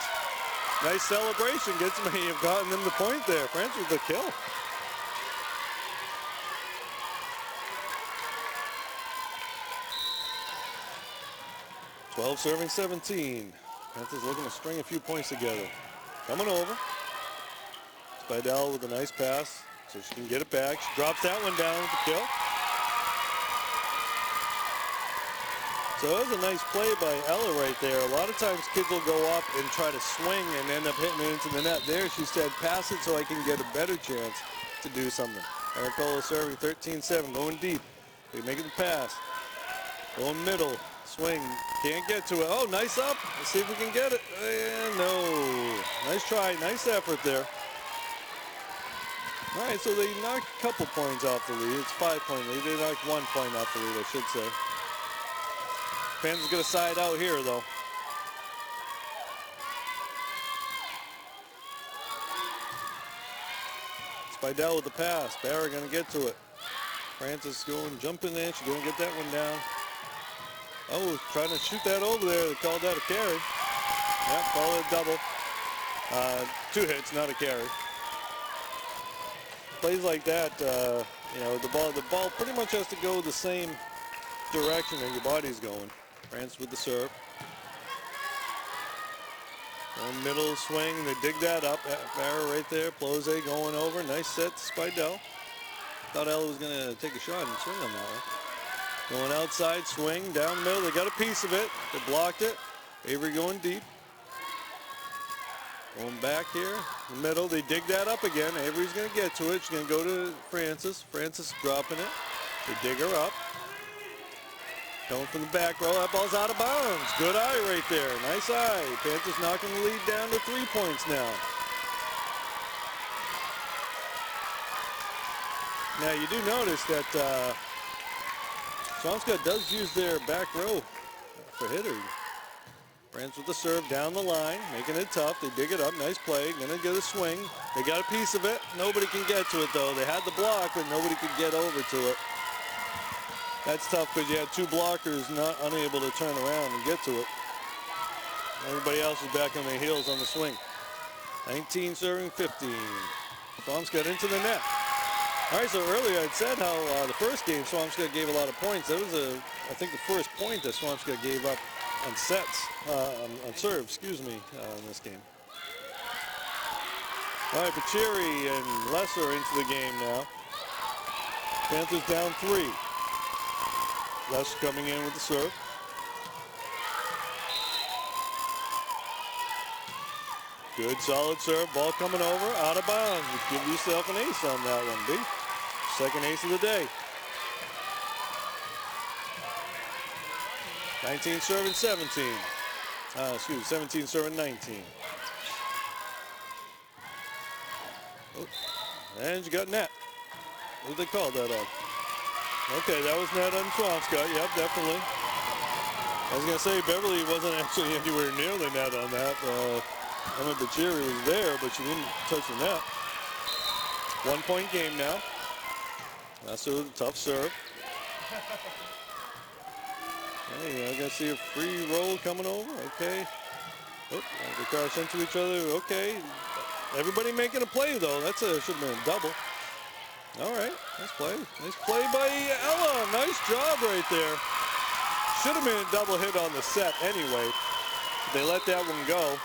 Speaker 1: Nice celebration. Gets may have gotten them the point there. Francis with the kill. Twelve serving 17. Panthers looking to string a few points together. Coming over. Spidell with a nice pass so she can get it back. She drops that one down with the kill. So that was a nice play by Ella right there. A lot of times kids will go up and try to swing and end up hitting it into the net. There she said, pass it so I can get a better chance to do something. Aricola serving 13-7, going deep. They make it the pass. Going middle. Swing, can't get to it. Oh, nice up. Let's see if we can get it. And no. Nice try, nice effort there. All right, so they knocked a couple points off the lead. It's 5-point lead. They knocked 1 point off the lead, I should say. Panthers going to side out here, though. Spidell with the pass. Barra going to get to it. Francis going, jumping in. She's going to get that one down. Oh, trying to shoot that over there. They called that a carry. Yep, call it a double. 2 hits, not a carry. Plays like that, you know, the ball pretty much has to go the same direction that your body's going. France with the serve. Going middle swing, they dig that up. Barra right there. Plose going over. Nice set to Spidell. Thought Ella was going to take a shot and swing on that one. Going outside, swing, down the middle. They got a piece of it. They blocked it. Avery going deep. Going back here, the middle. They dig that up again. Avery's going to get to it. She's going to go to Francis. Francis dropping it. They dig her up. Going from the back row. That ball's out of bounds. Good eye right there. Nice eye. Panthers knocking the lead down to 3 points now. Now you do notice that Swampscott does use their back row for hitters. Francis with the serve down the line, making it tough. They dig it up, nice play. Gonna get a swing. They got a piece of it. Nobody can get to it though. They had the block, but nobody could get over to it. That's tough because you had 2 blockers not unable to turn around and get to it. Everybody else is back on their heels on the swing. 19 serving 15. Swampscott into the net. All right, so earlier I'd said how the first game Swampscott gave a lot of points. That was, I think, the first point that Swampscott gave up on sets, on serve, excuse me, in this game. All right, Pachiri and Lesser into the game now. Panthers down 3. Lesser coming in with the serve. Good, solid serve. Ball coming over, out of bounds. You give yourself an ace on that one, B. Second ace of the day. 19 serving 17. 17 serving 19. Oh, and you got net. What did they call that on? Okay, that was net on Swampscott. Yep, definitely. I was going to say Beverly wasn't actually anywhere near the net on that. Emma Bachiri was there, but she didn't touch the net. 1 point game now. That's a tough serve. Hey, I gotta see a free roll coming over. Okay. Oh, the cars into each other. Okay. Everybody making a play though. That's should have been a double. All right, nice play. Nice play by Ella. Nice job right there. Should have been a double hit on the set anyway. They let that one go.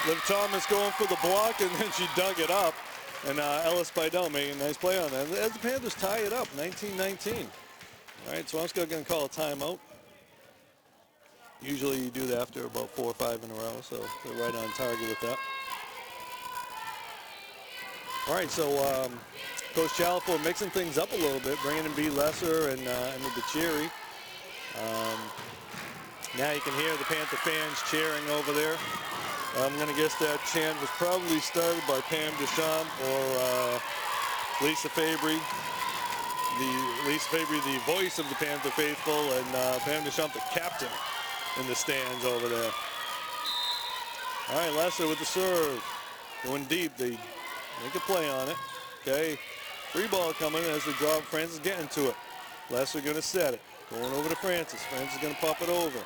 Speaker 1: Liv Thomas going for the block, and then she dug it up. And Ella Spidell making a nice play on that. As the Panthers tie it up, 19-19. All right, Swampscott going to call a timeout. Usually you do that after about 4 or 5 in a row, so they're right on target with that. All right, so Coach Chaliford mixing things up a little bit, bringing in B. Lesser and Emma Bachiri. Now you can hear the Panther fans cheering over there. I'm going to guess that chant was probably started by Pam Deschamps or Lisa Fabry. Lisa Fabry, the voice of the Panther faithful, and Pam Deschamps, the captain in the stands over there. All right, Lesser with the serve. Going deep, they make a play on it. Okay, free ball coming as they drop. Francis getting to it. Lesser going to set it. Going over to Francis. Francis going to pop it over.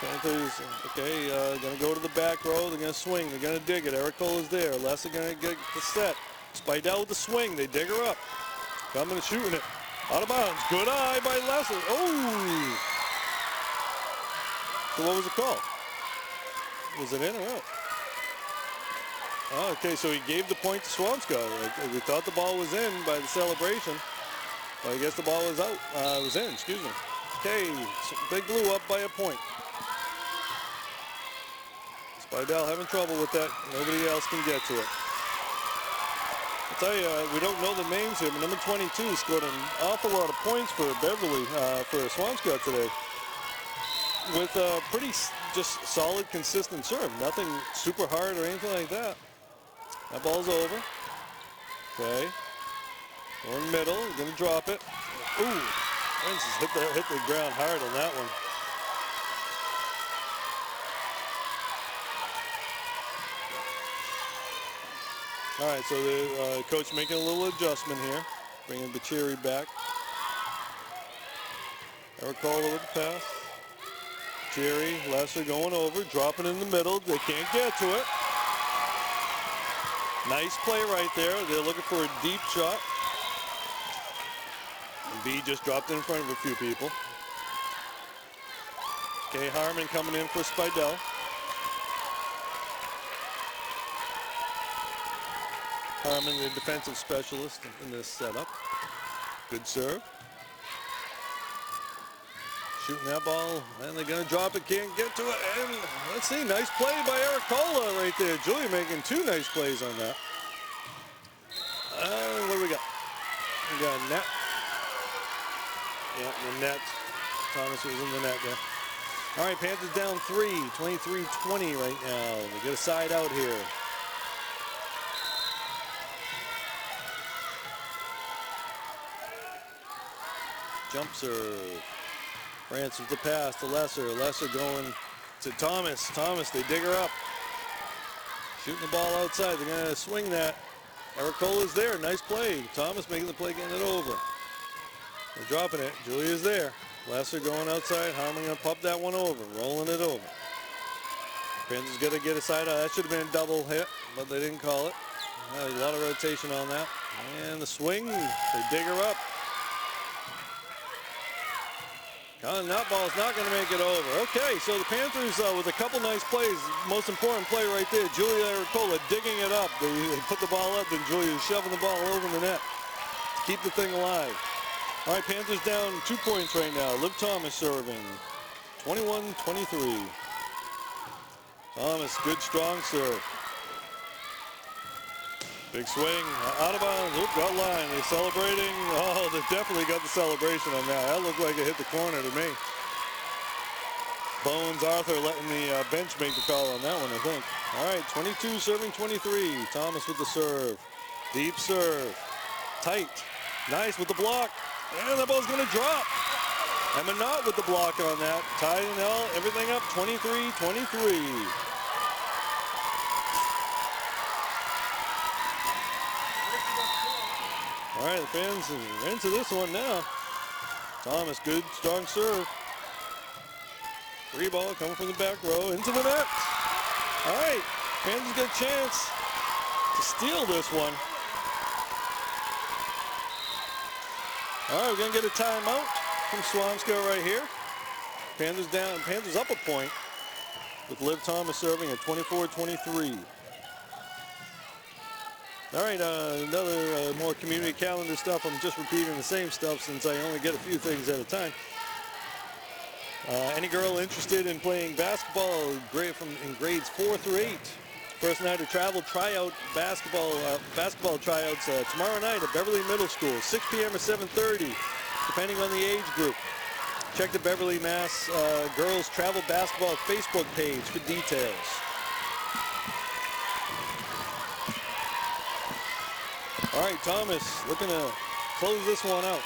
Speaker 1: Panthers, okay, going to go to the back row. They're going to swing. They're going to dig it. Eric Cole is there. Lesser going to get the set. Spidell with the swing. They dig her up. Coming and shooting it. Out of bounds. Good eye by Lesser. Oh! So what was it called? Was it in or out? Oh, okay, so he gave the point to Swampscott. We thought the ball was in by the celebration. But I guess the ball was out. It was in, excuse me. Okay, so Big Blue up by a point. Spidell having trouble with that. Nobody else can get to it. I'll tell you, we don't know the names here, but number 22 scored an awful lot of points for Beverly, for Swampscott today. With a pretty just solid, consistent serve. Nothing super hard or anything like that. That ball's over. Okay. We're in the middle. We're going to drop it. Ooh. Francis hit the ground hard on that one. All right, so the coach making a little adjustment here. Bringing Bachiri back. Eric Calder with the pass. Jerry, Lesser going over, dropping in the middle. They can't get to it. Nice play right there. They're looking for a deep shot. And B just dropped in front of a few people. Okay, Harmon coming in for Spidell. Harmon, the defensive specialist in this setup. Good serve. Shooting that ball, and they're going to drop it, can't get to it, and let's see, nice play by Eric Cola right there. Julia making 2 nice plays on that. What do we got? We got a net. Yeah, the net. Thomas was in the net there. All right, Panthers down 3, 23-20 right now. They get a side out here. Jump serve. France with the pass to Lesser. Lesser going to Thomas. Thomas, they dig her up. Shooting the ball outside. They're going to swing that. Eric Cole is there. Nice play. Thomas making the play, getting it over. They're dropping it. Julia's there. Lesser going outside. Harmon going to pop that one over. Rolling it over. Panthers got to get a side out. That should have been a double hit, but they didn't call it. A lot of rotation on that. And the swing. They dig her up. That ball's not going to make it over. Okay, so the Panthers with a couple nice plays. Most important play right there, Julia Ericola digging it up. They put the ball up, and Julia's shoving the ball over the net to keep the thing alive. All right, Panthers down 2 points right now. Liv Thomas serving, 21-23. Thomas, good strong serve. Big swing, out of bounds, got line. They're celebrating. Oh, they definitely got the celebration on that. That looked like it hit the corner to me. Bones Arthur letting the bench make the call on that one, I think. All right, 22 serving 23. Thomas with the serve. Deep serve. Tight. Nice with the block. And that ball's going to drop. Emma Knott with the block on that. Tied and held everything up, 23-23. All right, the fans are into this one now. Thomas, good, strong serve. Free ball coming from the back row into the net. All right, Panthers get a chance to steal this one. All right, we're going to get a timeout from Swampscott right here. Panthers down, Panthers up a point with Liv Thomas serving at 24-23. All right, another more community calendar stuff. I'm just repeating the same stuff since I only get a few things at a time. Any girl interested in playing basketball in grades 4 through 8. First night of travel tryout basketball tryouts tomorrow night at Beverly Middle School, 6 p.m. or 7:30, depending on the age group. Check the Beverly Mass Girls Travel Basketball Facebook page for details. All right, Thomas looking to close this one out.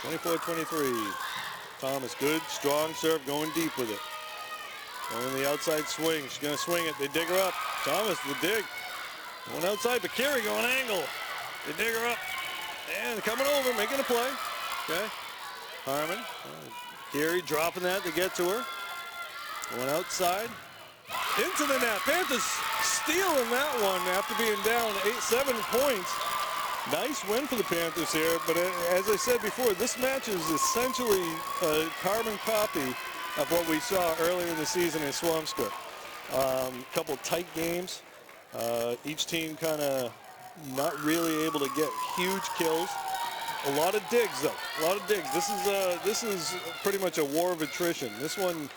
Speaker 1: 24-23. Thomas, good, strong serve, going deep with it. Going the outside swing. She's going to swing it. They dig her up. Thomas, the dig. Going outside, but Carey going angle. They dig her up. And coming over, making a play. Okay. Harmon. Carey dropping that to get to her. Going outside. Into the net. Panthers stealing that one after being down 7 points. Nice win for the Panthers here, but as I said before, this match is essentially a carbon copy of what we saw earlier in the season in Swampscott. Couple tight games. Each team kind of not really able to get huge kills. A lot of digs, though. A lot of digs. This is pretty much a war of attrition. This one,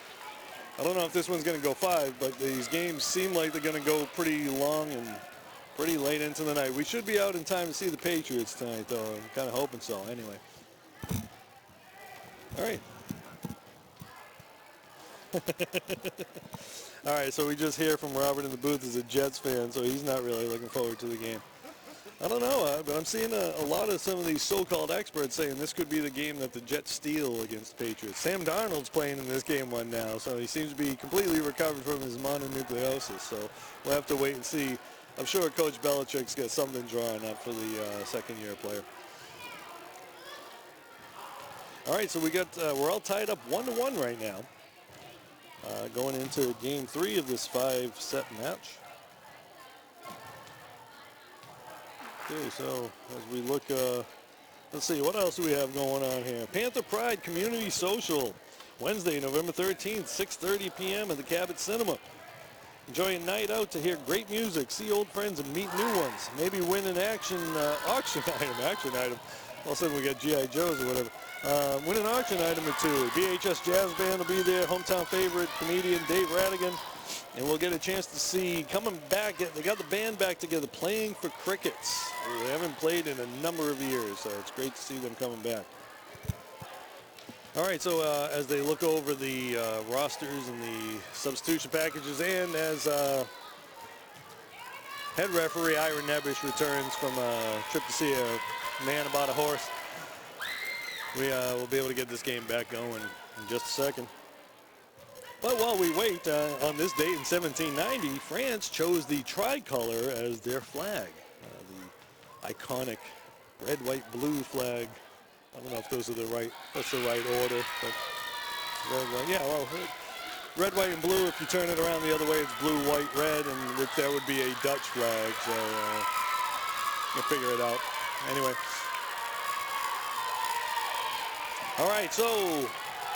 Speaker 1: I don't know if this one's going to go 5, but these games seem like they're going to go pretty long and pretty late into the night. We should be out in time to see the Patriots tonight, though. I'm kind of hoping so. Anyway. All right. All right, so we just hear from Robert in the booth as a Jets fan, so he's not really looking forward to the game. I don't know, but I'm seeing a lot of some of these so-called experts saying this could be the game that the Jets steal against the Patriots. Sam Darnold's playing in this game one now, so he seems to be completely recovered from his mononucleosis, so we'll have to wait and see. I'm sure Coach Belichick's got something drawing up for the second-year player. All right, so we're all tied up 1-1 right now, going into Game 3 of this 5-set match. Okay, so as we look, let's see, what else do we have going on here? Panther Pride Community Social, Wednesday, November 13th, 6:30 p.m. at the Cabot Cinema. Enjoy a night out to hear great music, see old friends, and meet new ones. Maybe win an action item. All of a sudden we got G.I. Joes or whatever. Win an auction item or two. BHS Jazz Band will be there. Hometown favorite comedian Dave Radigan. And we'll get a chance to see coming back. They got the band back together playing for Crickets. They haven't played in a number of years, so it's great to see them coming back. All right, so as they look over the rosters and the substitution packages, and as head referee Ira Nebish returns from a trip to see a man about a horse, we will be able to get this game back going in just a second. But while we wait, on this date in 1790, France chose the tricolor as their flag, the iconic red, white, blue flag. I don't know if that's the right order, but red, white, yeah, well, red, white, and blue. If you turn it around the other way, it's blue, white, red, and that would be a Dutch flag, so you'll figure it out. Anyway. All right, so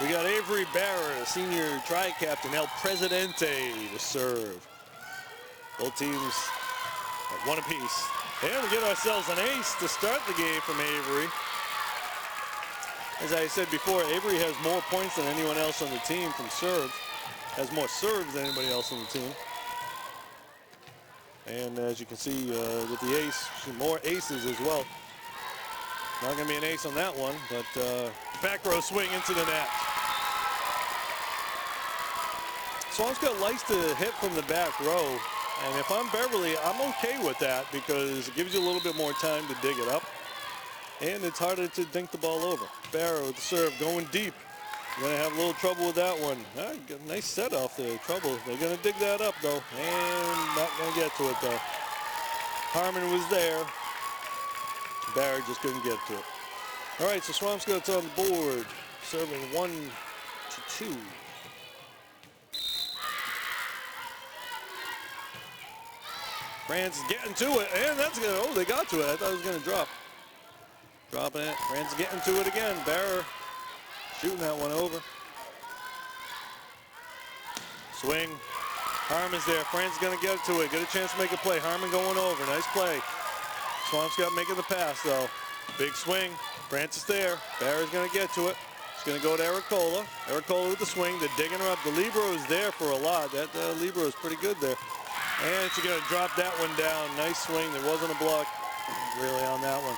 Speaker 1: we got Avery Barra, senior tri-captain, El Presidente, to serve. Both teams at one apiece. And we get ourselves an ace to start the game from Avery. As I said before, Avery has more points than anyone else on the team from serve. Has more serves than anybody else on the team. And as you can see with the ace, more aces as well. Not going to be an ace on that one, but back row swing into the net. Swampscott likes to hit from the back row, and if I'm Beverly, I'm okay with that because it gives you a little bit more time to dig it up, and it's harder to dink the ball over. Barrow with the serve going deep. Going to have a little trouble with that one. Got a nice set off the trouble. They're going to dig that up, though, and not going to get to it, though. Harmon was there. Barrett just couldn't get to it. All right, so Swampscott's on the board, serving 1-2. France is getting to it, and that's gonna, oh, they got to it. I thought it was gonna drop. Dropping it. France is getting to it again. Barrer shooting that one over. Swing. Harmon's there. France is gonna get to it. Get a chance to make a play. Harmon going over. Nice play. Swampscott making the pass though. Big swing. France is there. Barrer's gonna get to it. It's gonna go to Ericola. Ericola with the swing. They're digging her up. The libero is there for a lot. That libero is pretty good there. And she's gonna drop that one down. Nice swing. There wasn't a block really on that one.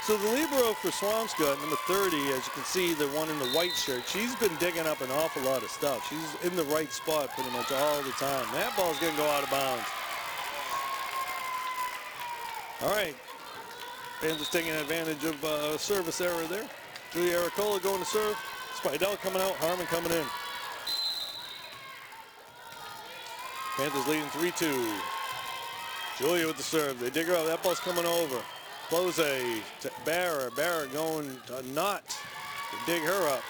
Speaker 1: So the libero for Swampscott, number 30, as you can see, the one in the white shirt, she's been digging up an awful lot of stuff. She's in the right spot pretty much all the time. That ball's gonna go out of bounds. All right. Panthers taking advantage of a service error there. Julia Ericola going to serve. Spidell coming out. Harmon coming in. Panthers leading 3-2. Julia with the serve. They dig her up. That ball's coming over. Close to Barrer. Barrer going to Knott to dig her up.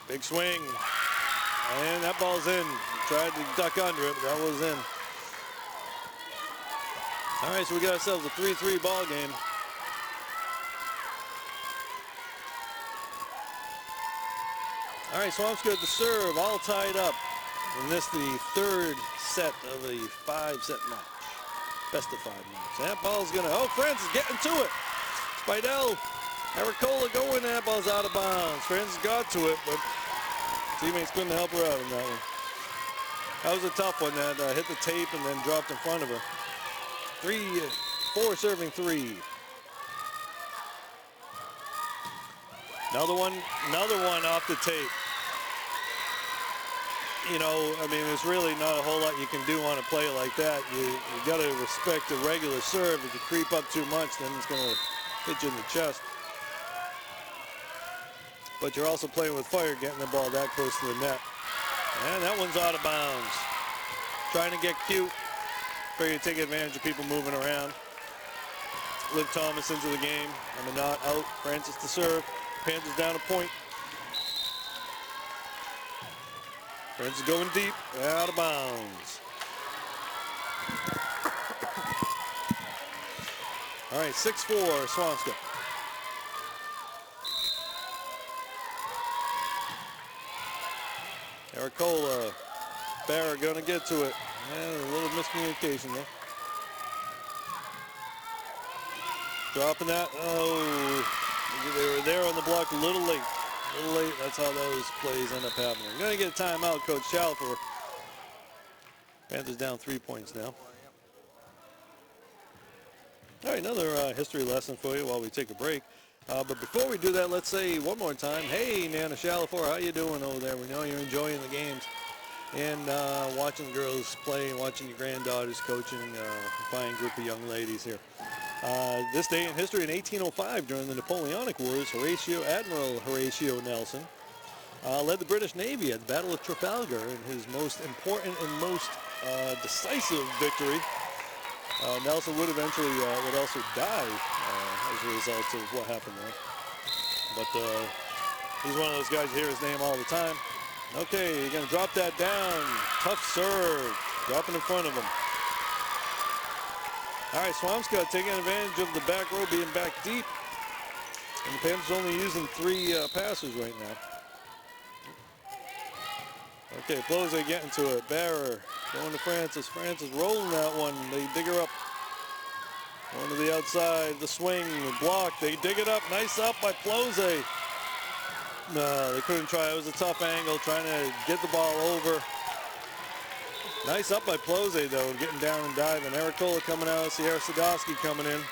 Speaker 1: Big swing. And that ball's in. Tried to duck under it, but that was in. All right, so we got ourselves a 3-3 ball game. All right, Swampscott to serve, all tied up. And this the third set of a 5-set match. Best of 5 match. That ball's gonna, oh, France is getting to it. Spidell, Ericola going, that ball's out of bounds. France got to it, but teammates couldn't help her out on that one. That was a tough one that hit the tape and then dropped in front of her. 4 serving 3. Another one off the tape. You know, I mean, there's really not a whole lot you can do on a play like that. You got to respect the regular serve. If you creep up too much, then it's going to hit you in the chest. But you're also playing with fire, getting the ball that close to the net. And that one's out of bounds. Trying to get cute. Ready to take advantage of people moving around. Liv Thomas into the game. I'm not out. Francis to serve. Panthers down a point. Francis going deep. Out of bounds. All right, 6-4 Swampscott. Ericola. Barrer going to get to it. And a little miscommunication there. Dropping that. Oh, they were there on the block a little late. A little late. That's how those plays end up happening. We're going to get a timeout, Coach Shalfor. Panthers down 3 points now. All right, another history lesson for you while we take a break. But before we do that, let's say one more time, hey, Nana Shalfor, how you doing over there? We know you're enjoying the games. And watching the girls play and watching your granddaughters coaching a fine group of young ladies here. This day in history in 1805 during the Napoleonic Wars, Admiral Horatio Nelson led the British Navy at the Battle of Trafalgar in his most important and most decisive victory. Nelson would eventually would also die as a result of what happened there. But he's one of those guys, you hear his name all the time. Okay, you're going to drop that down. Tough serve. Dropping in front of him. All right, Swampscott taking advantage of the back row being back deep. And the Panthers only using 3 passers right now. Okay, Plose getting to it. Barrer going to Francis. Francis rolling that one. They dig her up. Going to the outside. The swing. The block. They dig it up. Nice up by Plose. No, they couldn't try. It was a tough angle trying to get the ball over. Nice up by Plose, though, getting down and diving. Ericola coming out. Sierra Sadowski coming in.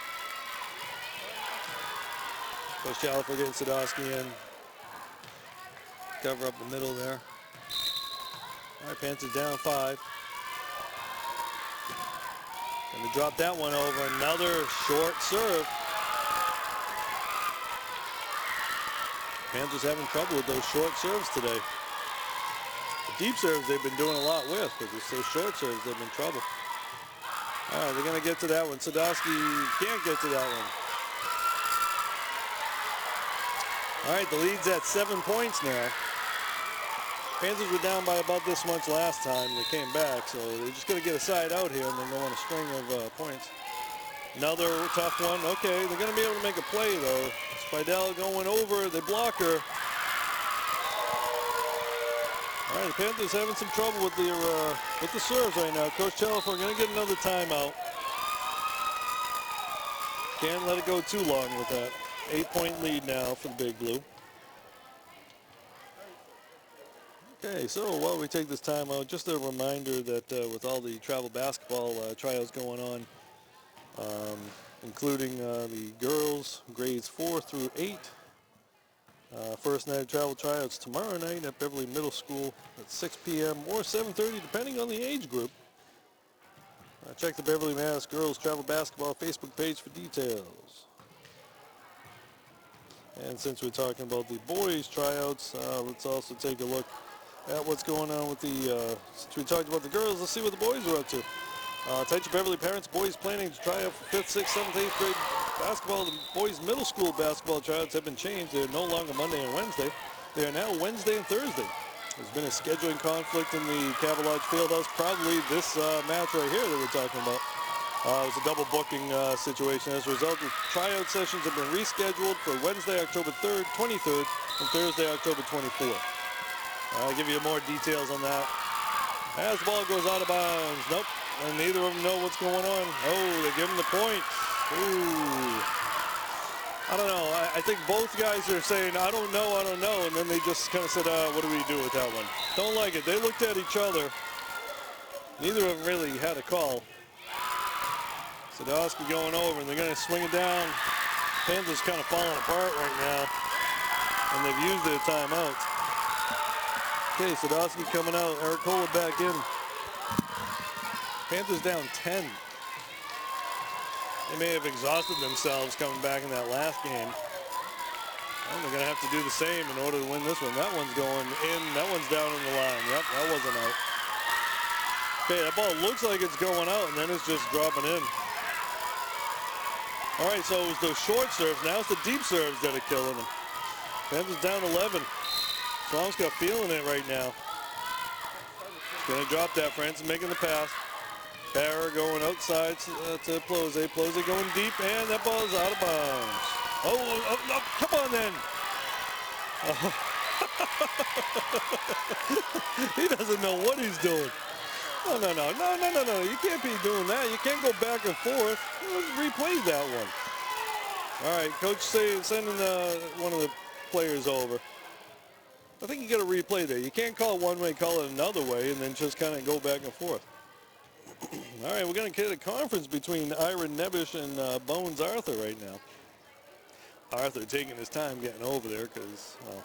Speaker 1: Coach Shalfor getting Sadowski in. Cover up the middle there. All right, Panthers down 5. And they drop that one over. Another short serve. Panthers having trouble with those short serves today. The deep serves they've been doing a lot with, but it's those short serves they've been trouble. All right, they're going to get to that one. Sadowski can't get to that one. All right, the lead's at 7 points now. Panthers were down by about this much last time. They came back, so they're just going to get a side out here and then go on a string of points. Another tough one. Okay, they're going to be able to make a play, though. Spidell going over. They block her. All right, the Panthers having some trouble with the serves right now. Coach Chellifer going to get another timeout. Can't let it go too long with that. 8-point lead now for the Big Blue. Okay, so while we take this timeout, just a reminder that with all the travel basketball tryouts going on, including the girls, grades 4 through 8, first night of travel tryouts tomorrow night at Beverly Middle School at 6 p.m. or 7:30, depending on the age group. Check the Beverly Mass Girls Travel Basketball Facebook page for details. And since we're talking about the boys tryouts, let's also take a look at what's going on with the, since we talked about the girls, let's see what the boys are up to. Attention Beverly parents, boys planning to try out for 5th, 6th, 7th, 8th grade basketball. The boys middle school basketball tryouts have been changed. They're no longer Monday and Wednesday. They are now Wednesday and Thursday. There's been a scheduling conflict in the Cavalage Fieldhouse, probably this match right here that we're talking about. It was a double booking situation. As a result, the tryout sessions have been rescheduled for Wednesday, October 3rd, 23rd, and Thursday, October 24th. I'll give you more details on that. As the ball goes out of bounds. Nope. And neither of them know what's going on. Oh, they give him the point. Ooh. I don't know. I think both guys are saying, I don't know, and then they just kind of said, what do we do with that one? Don't like it. They looked at each other. Neither of them really had a call. Sadowski going over, and they're going to swing it down. Panthers kind of falling apart right now, and they've used their timeouts. Okay, Sadowski coming out. Eric Kola back in. Panthers down 10. They may have exhausted themselves coming back in that last game. Well, they're going to have to do the same in order to win this one. That one's going in. That one's down in the line. Yep, that wasn't out. Okay, that ball looks like it's going out, and then it's just dropping in. All right, so it was those short serves. Now it's the deep serves that are killing them. Panthers down 11. Swampscott feeling it right now. Going to drop that. Francis making the pass. Barra going outside to Plose. Plose going deep, and that ball is out of bounds. Oh, come on then. Oh. He doesn't know what he's doing. No. You can't be doing that. You can't go back and forth. Let's replay that one. All right, coach sending one of the players over. I think you got to replay there. You can't call it one way, call it another way, and then just kind of go back and forth. All right, we're going to get a conference between Ira Nebish and Bones Arthur right now. Arthur taking his time getting over there because, well,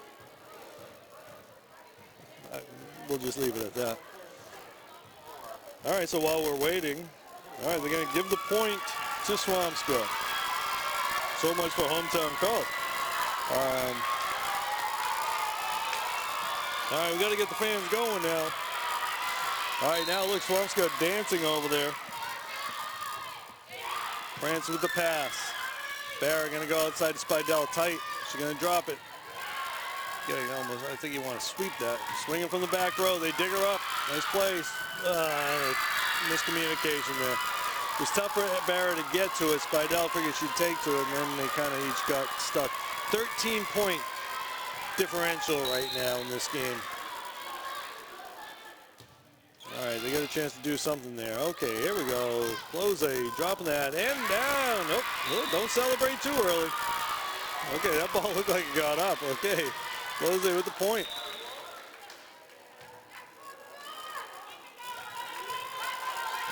Speaker 1: we'll just leave it at that. All right, so while we're waiting, all right, they're going to give the point to Swampscott. So much for hometown call. All right, we got to get the fans going now. All right, now it looks Swampscott dancing over there. Francis with the pass. Barra going to go outside to Spidell, tight. She's going to drop it. Getting almost, I think you want to sweep that. Swinging from the back row, they dig her up. Nice place. Miscommunication there. It was tough for Barra to get to it. Spidell figured she'd take to it, and then they kind of each got stuck. 13-point differential right now in this game. All right, they got a chance to do something there. Okay, here we go. Close dropping that and down. Nope, don't celebrate too early. Okay, that ball looked like it got up. Okay, Close with the point.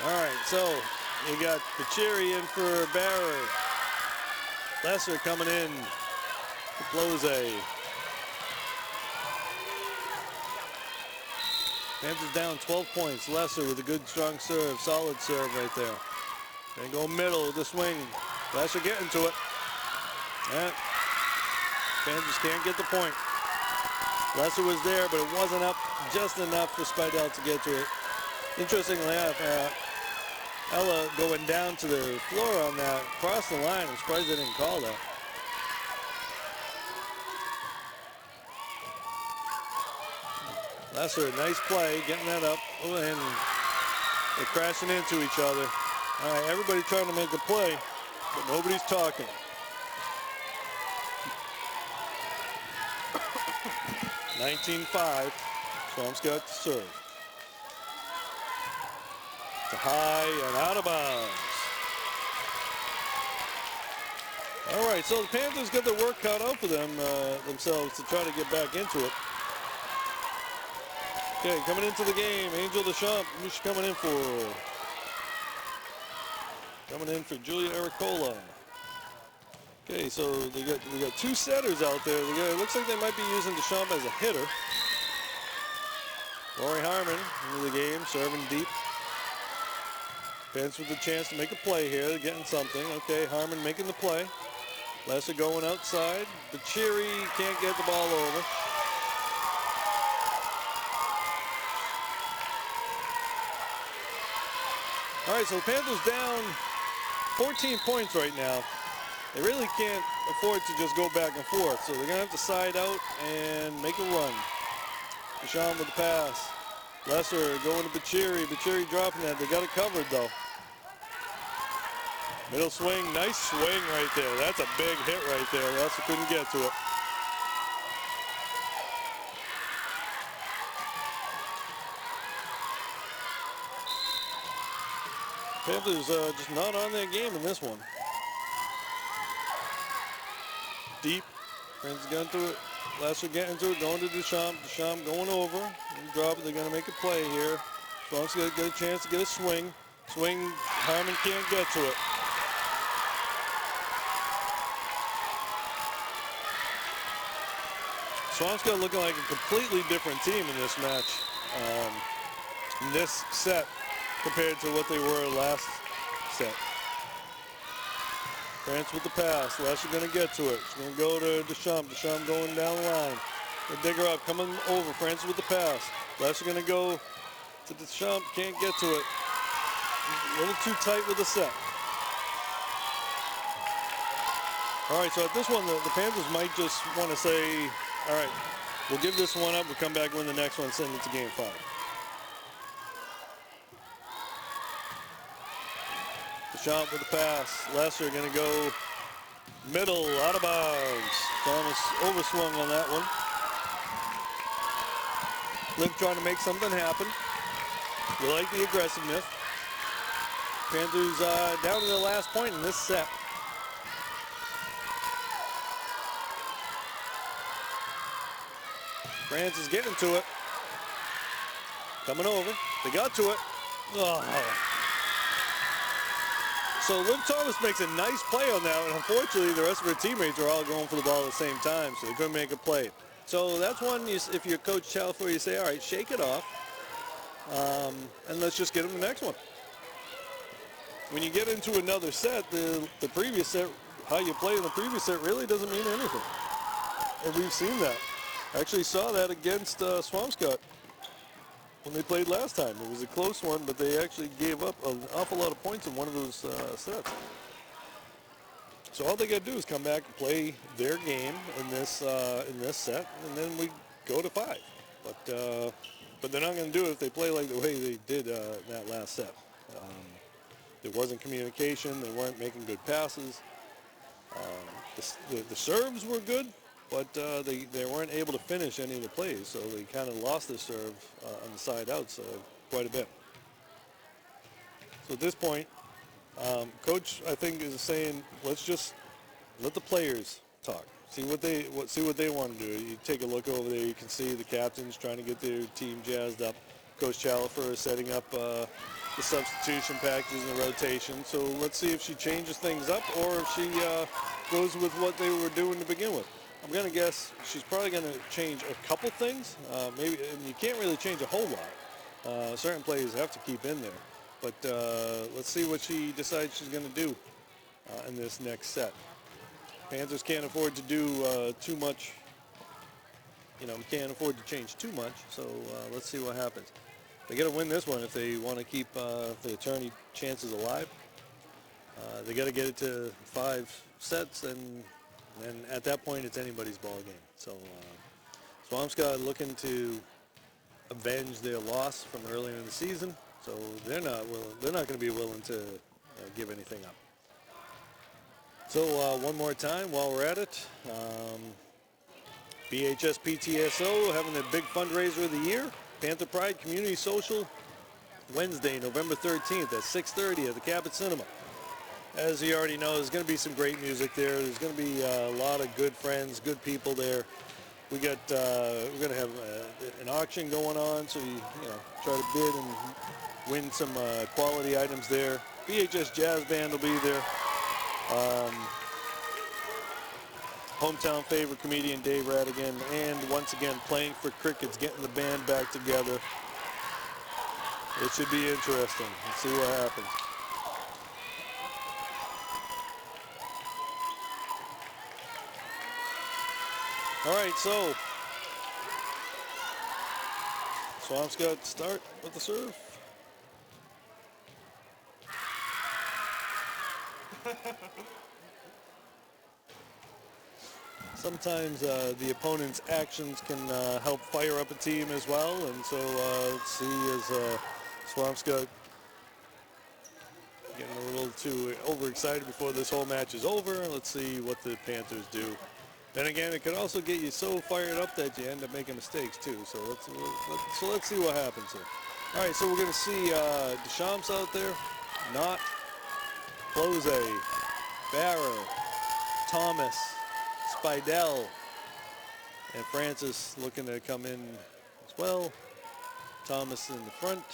Speaker 1: All right, so we got the Cherry in for Barra. Lesser coming in to Close. Panthers down 12 points. Lesser with a good, strong serve. Solid serve right there. Gonna go middle with the swing. Lesser getting to it. Yeah. Panthers can't get the point. Lesser was there, but it wasn't up just enough for Spidell to get to it. Interestingly enough, Ella going down to the floor on that, across the line. I'm surprised they didn't call that. Lesser, nice play, getting that up. Oh, and they're crashing into each other. All right, everybody trying to make a play, but nobody's talking. 19-5, Swampscott to serve. To high and out of bounds. All right, so the Panthers got their work cut out for them themselves to try to get back into it. Okay, coming into the game, Angel Deschamps, who's she coming in for? Coming in for Julia Ericola. Okay, so we got two setters out there. It looks like they might be using Deschamps as a hitter. Lori Harmon into the game, serving deep. Pence with a chance to make a play here. They're getting something. Okay, Harmon making the play. Lesser going outside. Bachiri can't get the ball over. All right, so the Panthers down 14 points right now. They really can't afford to just go back and forth, so they're going to have to side out and make a run. Deschamps with the pass. Lesser going to Bachiri. Bachiri dropping that. They got it covered, though. Middle swing, nice swing right there. That's a big hit right there. Lesser couldn't get to it. Panthers just not on their game in this one. Deep, Prince getting to it. Lesser getting to it, going to Deschamps. Deschamps going over. And drop it. They're going to make a play here. Swamp's going to get a chance to get a swing. Swing, Harmon can't get to it. Swampscott looking like a completely different team in this match, in this set, compared to what they were last set. France with the pass. Lesser going to get to it. She's going to go to Deschamps. Deschamps going down the line. They dig her up, coming over. Francis with the pass. Lesser going to go to Deschamps. Can't get to it. A little too tight with the set. All right, so at this one, the Panthers might just want to say, all right, we'll give this one up. We'll come back, win the next one, send it to game 5. Deschamps with the pass. Lesser going to go middle, out of bounds. Thomas overswung on that one. Liv trying to make something happen. We like the aggressiveness. Panthers down to the last point in this set. France is getting to it. Coming over. They got to it. Oh. So Liv Thomas makes a nice play on that, and unfortunately the rest of her teammates are all going for the ball at the same time, so they couldn't make a play. So that's one, if you're Coach Chalifour, you say, all right, shake it off, and let's just get them the next one. When you get into another set, the previous set, how you play in the previous set really doesn't mean anything. And we've seen that. I actually saw that against Swampscott when they played last time. It was a close one, but they actually gave up an awful lot of points in one of those sets. So all they got to do is come back and play their game in this set, and then we go to 5. But they're not going to do it if they play like the way they did in that last set. There wasn't communication. They weren't making good passes. The serves were good, but they weren't able to finish any of the plays, so they kind of lost their serve on the side outs quite a bit. So at this point, Coach, I think, is saying, let's just let the players talk. See what they want to do. You take a look over there, you can see the captains trying to get their team jazzed up. Coach Chalifour is setting up the substitution packages and the rotation. So let's see if she changes things up or if she goes with what they were doing to begin with. I'm going to guess she's probably going to change a couple things. Maybe, and you can't really change a whole lot. Certain players have to keep in there. But let's see what she decides she's going to do in this next set. Panthers can't afford to do too much. You know, can't afford to change too much. So let's see what happens. They got to win this one if they want to keep the attorney chances alive. They got to get it to 5 sets, and at that point, it's anybody's ball game. So Swampscott looking to avenge their loss from earlier in the season. So they're not going to be willing to give anything up. So one more time while we're at it, BHS PTSO having their big fundraiser of the year, Panther Pride Community Social, Wednesday, November 13th at 6:30 at the Cabot Cinema. As you already know, there's going to be some great music there. There's going to be a lot of good friends, good people there. We're going to have an auction going on, so you try to bid and win some quality items there. BHS Jazz Band will be there. Hometown favorite comedian Dave Radigan, and once again Playing for Crickets, getting the band back together. It should be interesting. Let's see what happens. All right, so Swampscott start with the serve. Sometimes the opponent's actions can help fire up a team as well, and so let's see as Swampscott getting a little too overexcited before this whole match is over. Let's see what the Panthers do. Then again, it could also get you so fired up that you end up making mistakes too. So let's see what happens here. All right, so we're going to see Deschamps out there, Knott, Close, Barra, Thomas, Spidell, and Francis looking to come in as well. Thomas in the front.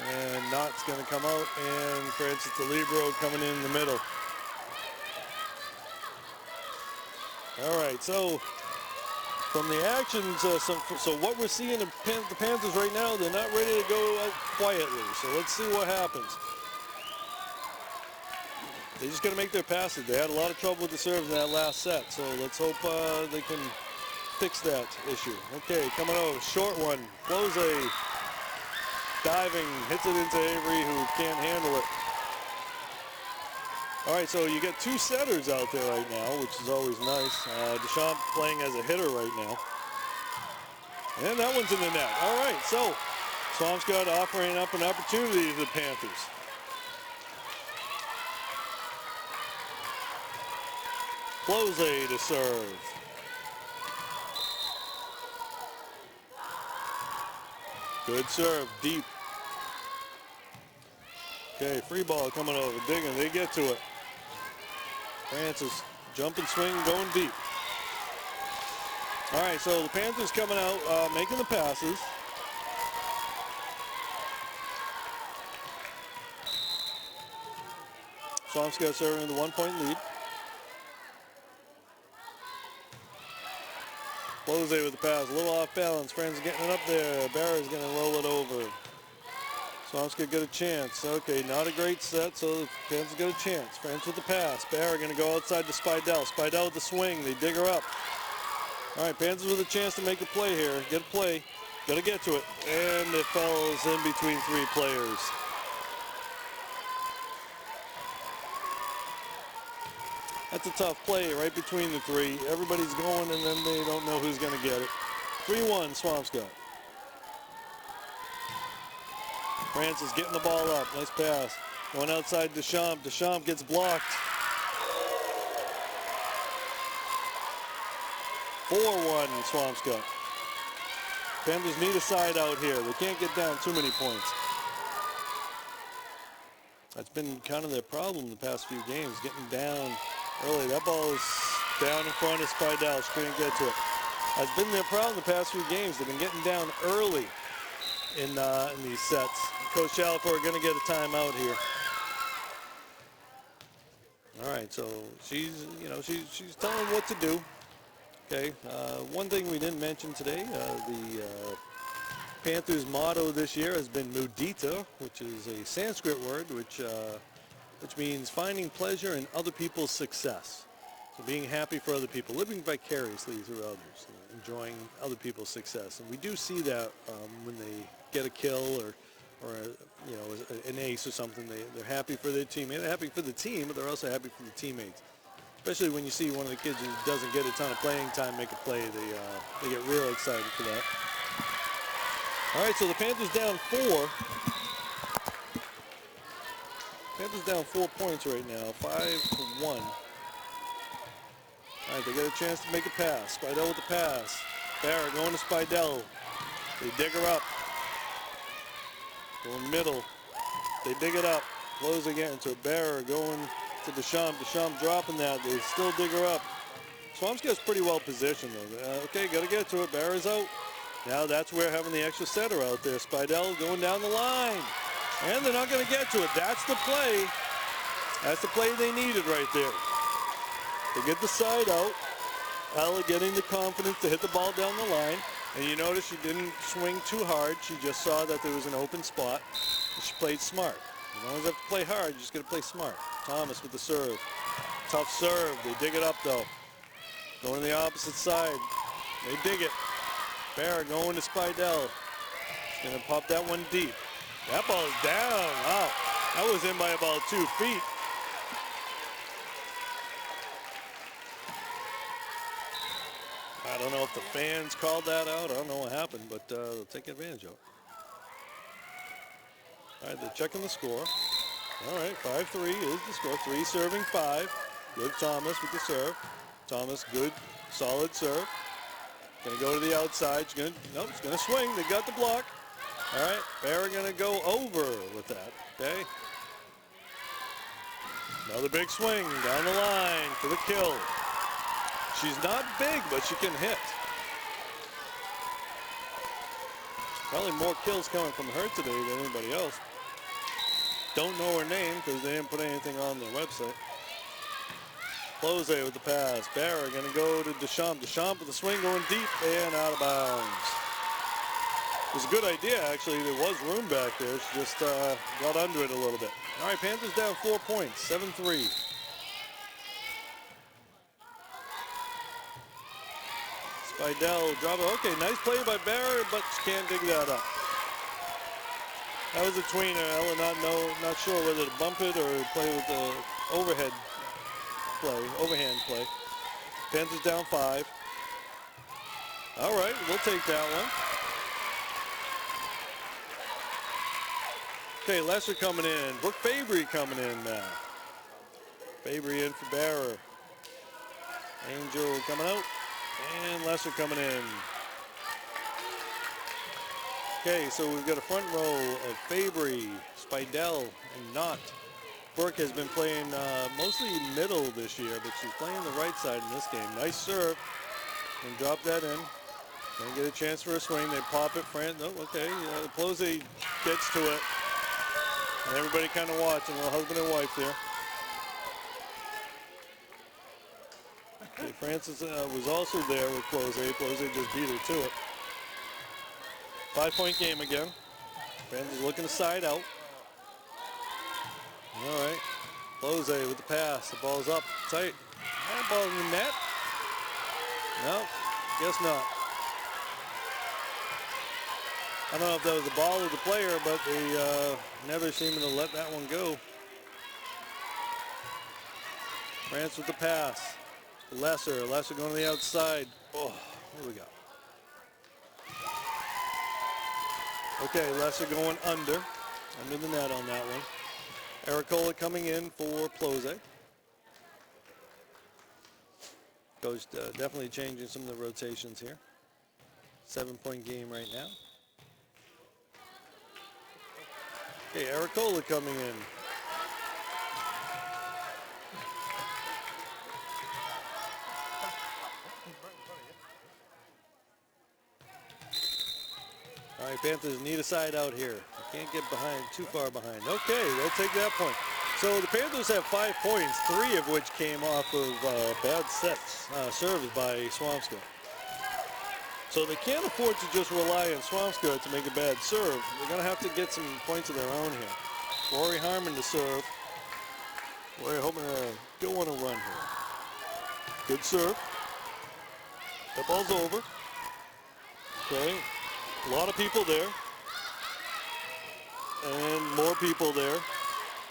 Speaker 1: And Knott's going to come out, and Francis the libero coming in the middle. All right, so from the actions, so what we're seeing in the Panthers right now, they're not ready to go out quietly. So let's see what happens. They just got to make their passes. They had a lot of trouble with the serves in that last set, so let's hope they can fix that issue. Okay, coming over, short one. Close, diving, hits it into Avery, who can't handle it. All right, so you got two setters out there right now, which is always nice. Deschamps playing as a hitter right now. And that one's in the net. All right, so Swampscott offering up an opportunity to the Panthers. Close to serve. Good serve, deep. Okay, free ball coming over, digging, they get to it. Francis, jump and swing, going deep. All right, so the Panthers coming out, making the passes. Swampscott serving the 1-point lead. Close with the pass, a little off balance. Francis getting it up there. Barra's going to roll it over. Swampscott got a chance. Okay, not a great set, so the Panthers got a chance. Francis with the pass. Barra going to go outside to Spidell. Spidell with the swing. They dig her up. All right, Panthers with a chance to make a play here. Get a play. Got to get to it. And it falls in between three players. That's a tough play right between the three. Everybody's going, and then they don't know who's going to get it. 3-1, Swampscott. Francis getting the ball up. Nice pass. Going outside Deschamps. Deschamps gets blocked. 4-1, Swampscott. Panthers need a side out here. They can't get down too many points. That's been kind of their problem the past few games, getting down early. That ball is down in front of Spidell. She couldn't get to it. That's been their problem the past few games. They've been getting down early in these sets. Coach Chalifour are going to get a timeout here. All right, so she's telling them what to do. Okay, one thing we didn't mention today, the Panthers' motto this year has been mudita, which is a Sanskrit word, which means finding pleasure in other people's success. So being happy for other people, living vicariously through others, enjoying other people's success. And we do see that when they get a kill or an ace or something. They're happy for their team. They're happy for the team, but they're also happy for the teammates. Especially when you see one of the kids who doesn't get a ton of playing time make a play, they get real excited for that. All right, so the Panthers down 4. Panthers down 4 points right now, 5-1. All right, they get a chance to make a pass. Spidell with the pass. Barrett going to Spidell. They dig her up. Going middle. They dig it up. Close again to Barrett going to Deschamps. Deschamps dropping that. They still dig her up. Swampscott's pretty well positioned though. Okay, got to get to it. Barrett's out. Now that's where having the extra setter out there. Spidell going down the line. And they're not going to get to it. That's the play. That's the play they needed right there. They get the side out. Ella getting the confidence to hit the ball down the line. And you notice she didn't swing too hard. She just saw that there was an open spot. And she played smart. You don't always have to play hard. You just got to play smart. Thomas with the serve. Tough serve. They dig it up, though. Going to the opposite side. They dig it. Barrett going to Spidell. She's going to pop that one deep. That ball is down. Wow. That was in by about 2 feet. I don't know if the fans called that out. I don't know what happened, but they'll take advantage of it. All right, they're checking the score. All right, 5-3 is the score. 3 serving 5. Good Thomas with the serve. Thomas, good, solid serve. Gonna go to the outside. She's gonna, nope, it's gonna swing. They got the block. All right, Barrett gonna go over with that, okay? Another big swing down the line for the kill. She's not big, but she can hit. Probably more kills coming from her today than anybody else. Don't know her name because they didn't put anything on their website. Close with the pass. Barrett gonna go to Deschamps. Deschamps with the swing going deep and out of bounds. It was a good idea, actually. There was room back there. She just got under it a little bit. All right, Panthers down 4 points, 7-3. Spidell drop it. Okay, nice play by Barrett, but she can't dig that up. That was a tweener. Ella not sure whether to bump it or play with the overhand play. Panthers down 5. All right, we'll take that one. Okay, Lesser coming in. Brooke Fabry coming in now. Fabry in for Barrett. Angel coming out. And Lesser coming in. Okay, so we've got a front row of Fabry, Spidell, and Knott. Brooke has been playing mostly middle this year, but she's playing the right side in this game. Nice serve. And drop that in. Gonna get a chance for a swing. They pop it. Oh, okay. Close gets to it. And everybody kind of watching, a little husband and wife there. Okay, Francis was also there with Close. Close just beat her to it. 5-point game again. Francis looking to side out. All right. Close with the pass. The ball's up tight. That ball's in the net. No, guess not. I don't know if that was the ball or the player, but they never seem to let that one go. France with the pass. Lesser going to the outside. Oh, here we go. Okay, Lesser going under the net on that one. Ericola coming in for Plose. Coach definitely changing some of the rotations here. 7-point game right now. Okay, Ericola coming in. All right, Panthers need a side out here. Can't get behind, too far behind. Okay, they'll take that point. So the Panthers have 5 points, 3 of which came off of bad sets, serves by Swampscott. So they can't afford to just rely on Swampscott to make a bad serve. They're going to have to get some points of their own here. Rory Harmon to serve. Rory hoping to go on a run here. Good serve. That ball's over. Okay. A lot of people there. And more people there.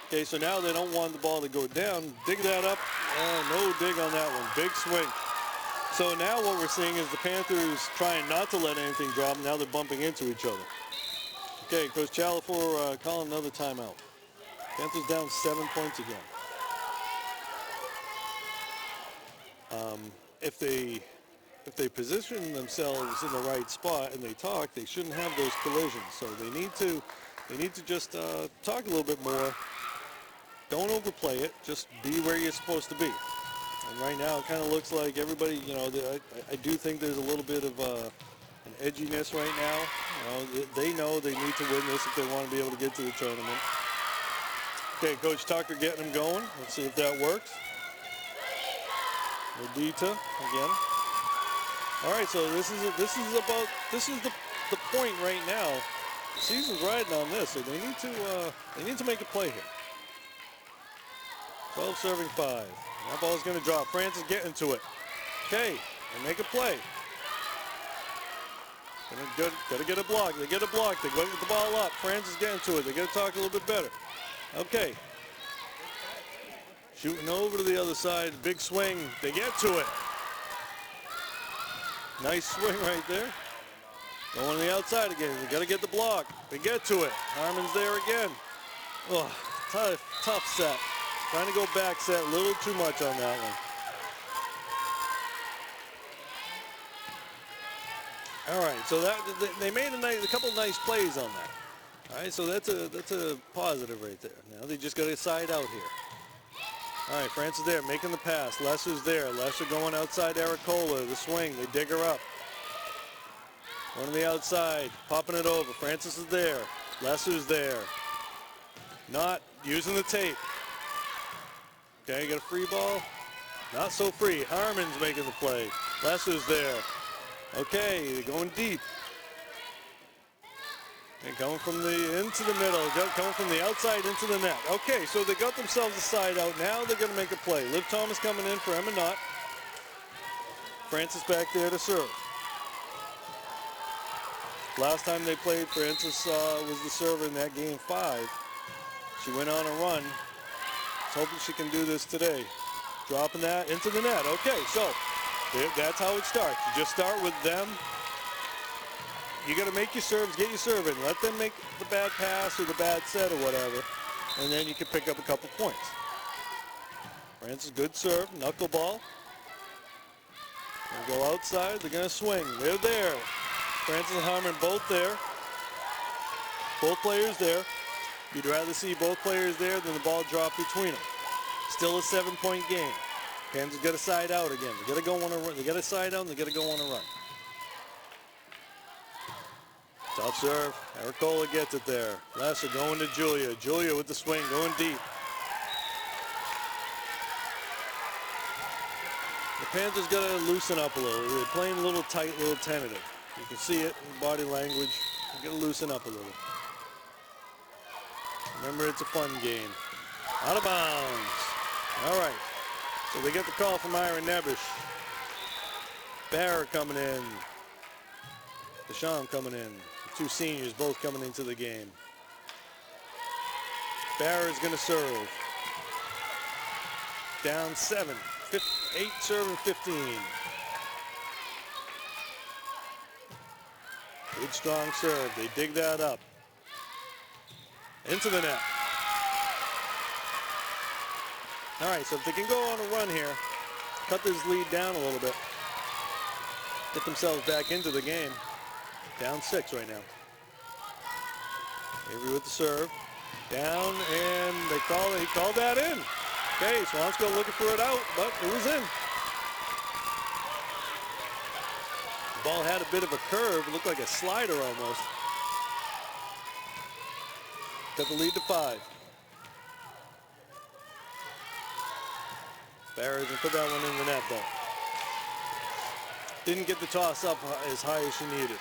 Speaker 1: Okay, so now they don't want the ball to go down. Dig that up. No dig on that one. Big swing. So now what we're seeing is the Panthers trying not to let anything drop. Now they're bumping into each other. Okay, Coach Chalafor calling another timeout. Panthers down 7 points again. If they position themselves in the right spot and they talk, they shouldn't have those collisions. So they need to just talk a little bit more. Don't overplay it. Just be where you're supposed to be. And right now, it kind of looks like everybody, you know, I do think there's a little bit of an edginess right now. You know, they know they need to win this if they want to be able to get to the tournament. Okay, Coach Tucker getting them going. Let's see if that works. Odita again. All right, so this is the point right now. The season's riding on this, so they need to make a play here. 12 serving 5. That ball's going to drop. Francis getting to it. Okay, and make a play. Got to get a block. They get a block. They got to get the ball up. Francis getting to it. They got to talk a little bit better. Okay. Shooting over to the other side. Big swing. They get to it. Nice swing right there. Going to the outside again. They got to get the block. They get to it. Harmon's there again. Oh, tough set. Trying to go back set. A little too much on that one. All right, so they made a couple nice plays on that. All right, so that's a positive right there. Now they just got to side out here. All right, Francis there, making the pass. Lesser's there. Lesser going outside Aricola. The swing, they dig her up. Going to the outside, popping it over. Francis is there. Lesser's there. Not using the tape. Okay, got a free ball. Not so free. Harmon's making the play. Lesser's there. Okay, they're going deep. And coming from into the middle, coming from the outside into the net. Okay, so they got themselves a side out. Now they're going to make a play. Liv Thomas coming in for Emma Knott. Francis back there to serve. Last time they played, Francis was the server in that game 5. She went on a run. Hoping she can do this today. Dropping that into the net. Okay, so that's how it starts. You just start with them. You got to make your serves, get your serve in. Let them make the bad pass or the bad set or whatever, and then you can pick up a couple points. Francis, good serve, knuckleball. They go outside, they're going to swing. They're there. Francis and Harmon both there. Both players there. You'd rather see both players there than the ball drop between them. Still a 7-point game. Panthers got to side out again. They got to go on a run. They got to side out and they got to go on a run. Tough serve. Aricola gets it there. Lesser going to Julia. Julia with the swing, going deep. The Panthers got to loosen up a little. They're playing a little tight, a little tentative. You can see it in body language. You got to loosen up a little. Remember, it's a fun game. Out of bounds. All right. So they get the call from Ira Nebish. Barra coming in. Deschamps coming in. The two seniors both coming into the game. Barra is going to serve. Down 7. 8 serving 15. Good strong serve. They dig that up. Into the net. All right, so if they can go on a run here, cut this lead down a little bit, get themselves back into the game. Down 6 right now. Avery with the serve. Down, and he called that in. Okay, Swampscott looking for it out, but it was in. The ball had a bit of a curve. It looked like a slider almost. Got the lead to 5. Barry's going to put that one in the net, though. Didn't get the toss up as high as she needed.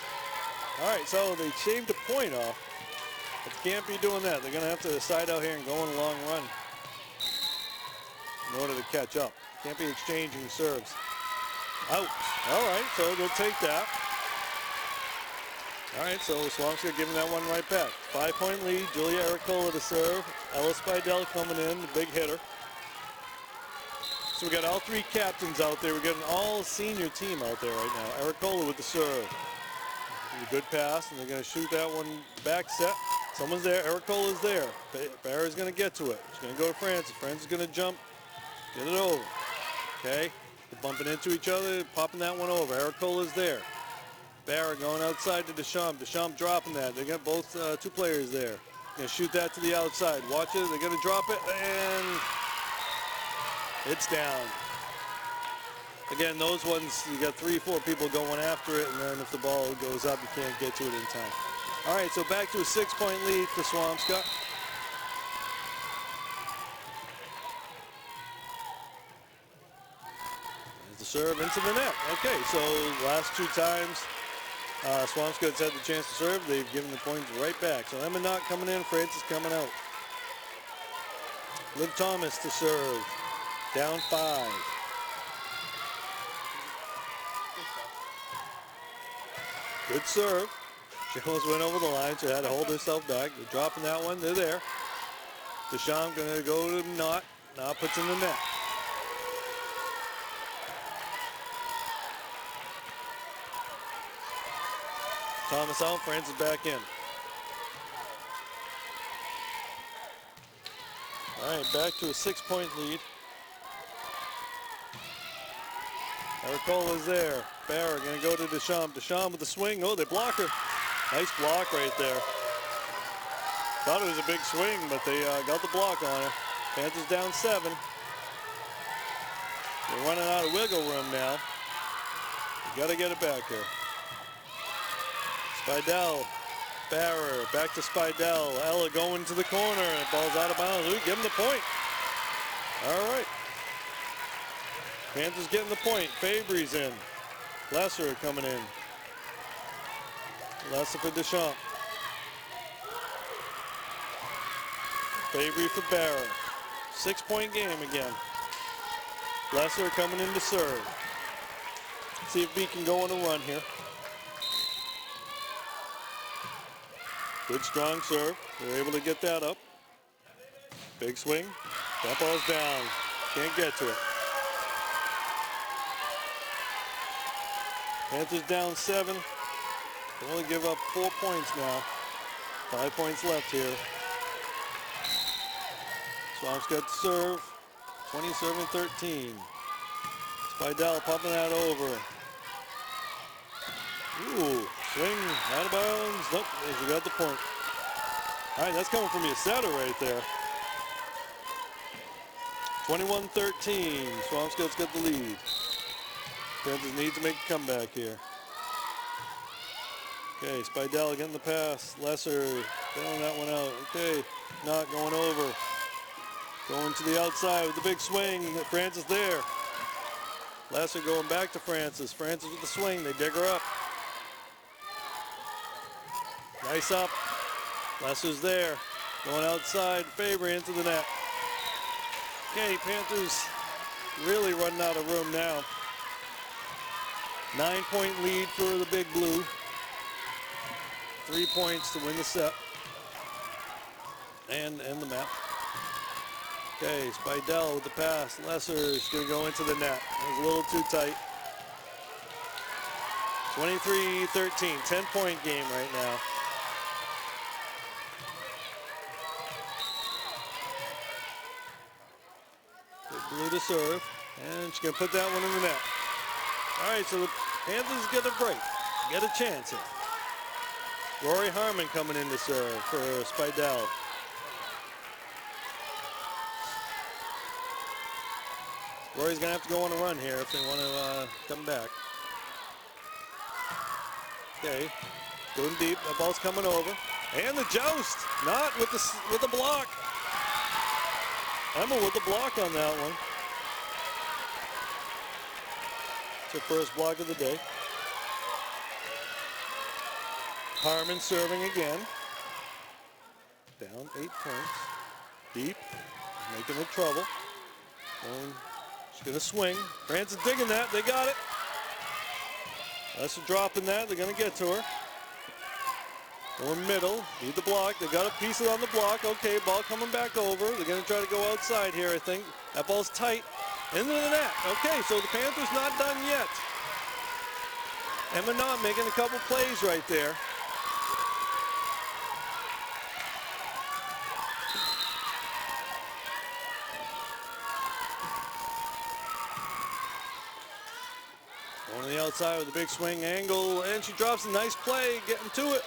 Speaker 1: All right, so they shaved a point off. But they can't be doing that. They're going to have to side out here and go on a long run in order to catch up. Can't be exchanging serves. Out. All right, so they'll take that. All right, so Swampscott giving that one right back. 5-point lead. Julia Aricola to serve. Ella Spidell coming in, the big hitter. So we got all three captains out there. We got an all-senior team out there right now. Ericola with the serve. A good pass, and they're going to shoot that one back set. Someone's there. Ericola's there. Barra's going to get to it. She's going to go to Francis. Francis is going to jump, get it over. Okay, they're bumping into each other, popping that one over. Ericola's there. Barra going outside to Deschamps. Deschamps dropping that. They got both two players there. Going to shoot that to the outside. Watch it. They're going to drop it, and it's down. Again, those ones, you got 3-4 people going after it, and then if the ball goes up, you can't get to it in time. All right, so back to a 6-point lead for Swampscott. There's the serve into the net. Okay, so last two times Swampscott's had the chance to serve, they've given the points right back. So Emma Knott coming in, Francis coming out. Liv Thomas to serve, down 5. Good serve. She almost went over the line. She had to hold herself back. They're dropping that one. They're there. Deschamps going to go to Knott. Knott puts in the net. Thomas out. Francis back in. All right, back to a 6-point lead. Ericola's there. Barra going to go to Deschamps. Deschamps with the swing. Oh, they block her. Nice block right there. Thought it was a big swing, but they got the block on her. Panthers down 7. They're running out of wiggle room now. You got to get it back here. Spidell. Barra back to Spidell. Ella going to the corner. Ball's out of bounds. Ooh, give him the point. All right. Panthers getting the point. Fabry's in. Lesser coming in. Lesser for Deschamps. Fabry for Barra. 6-point game again. Lesser coming in to serve. See if B can go on a run here. Good strong serve. They're able to get that up. Big swing. That ball's down. Can't get to it. Panthers down 7. They only give up 4 points now. 5 points left here. Swampscott to serve. 20-13. Spidell popping that over. Ooh, swing out of bounds. Nope, she got the point. All right, that's coming from your setter right there. 21-13. Swampscott's got the lead. Panthers need to make a comeback here. Okay, Spidell getting the pass. Lesser bailing that one out. Okay, not going over. Going to the outside with the big swing. Francis there. Lesser going back to Francis. Francis with the swing. They dig her up. Nice up. Lesser's there. Going outside. Fabry into the net. Okay, Panthers really running out of room now. 9-point lead for the Big Blue. 3 points to win the set. And end the map. Okay, Spidell with the pass. Lesser's going to go into the net. It was a little too tight. 23-13, 10-point game right now. Big Blue to serve, and she's going to put that one in the net. All right, so the Panthers get a break, get a chance here. Rory Harmon coming in to serve for Spidell. Rory's going to have to go on a run here if they want to come back. Okay, going deep. That ball's coming over, and the joust. Not with the block. Emma with the block on that one. It's her first block of the day. Harmon serving again. Down 8 points. Deep, making it trouble. She's going to swing. Francis digging that. They got it. That's a drop in that. They're going to get to her. Going middle. Need the block. They got a piece on the block. Okay, ball coming back over. They're going to try to go outside here, I think. That ball's tight. Into the net. Okay, so the Panthers not done yet. Emma Knott making a couple plays right there. Going to the outside with a big swing angle, and she drops a nice play, getting to it.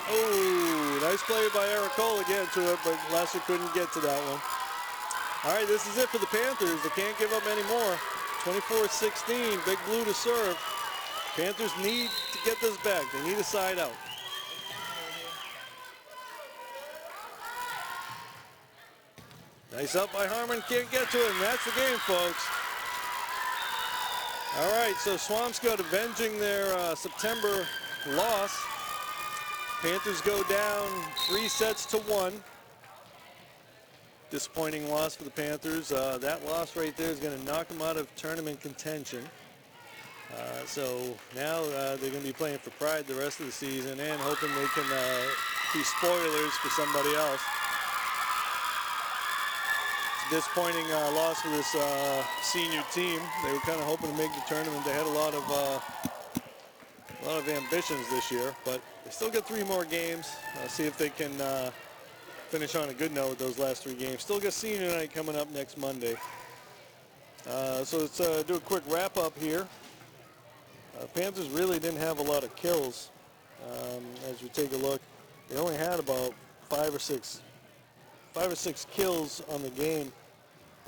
Speaker 1: Oh, nice play by Ericola getting to it, but Lesser couldn't get to that one. All right, this is it for the Panthers. They can't give up any more. 24-16, Big Blue to serve. Panthers need to get this back. They need a side out. Nice up by Harmon, can't get to it, and that's the game, folks. All right, so Swampscott avenging their September loss. Panthers go down 3-1. Disappointing loss for the Panthers. That loss right there is going to knock them out of tournament contention. So now they're going to be playing for pride the rest of the season and hoping they can be spoilers for somebody else. Disappointing loss for this senior team. They were kind of hoping to make the tournament. They had a lot of ambitions this year, but they still got 3 more games. See if they can finish on a good note with those last 3 games. Still got senior night coming up next Monday. So let's do a quick wrap up here. Panthers really didn't have a lot of kills. As we take a look, they only had about 5 or 6 kills on the game.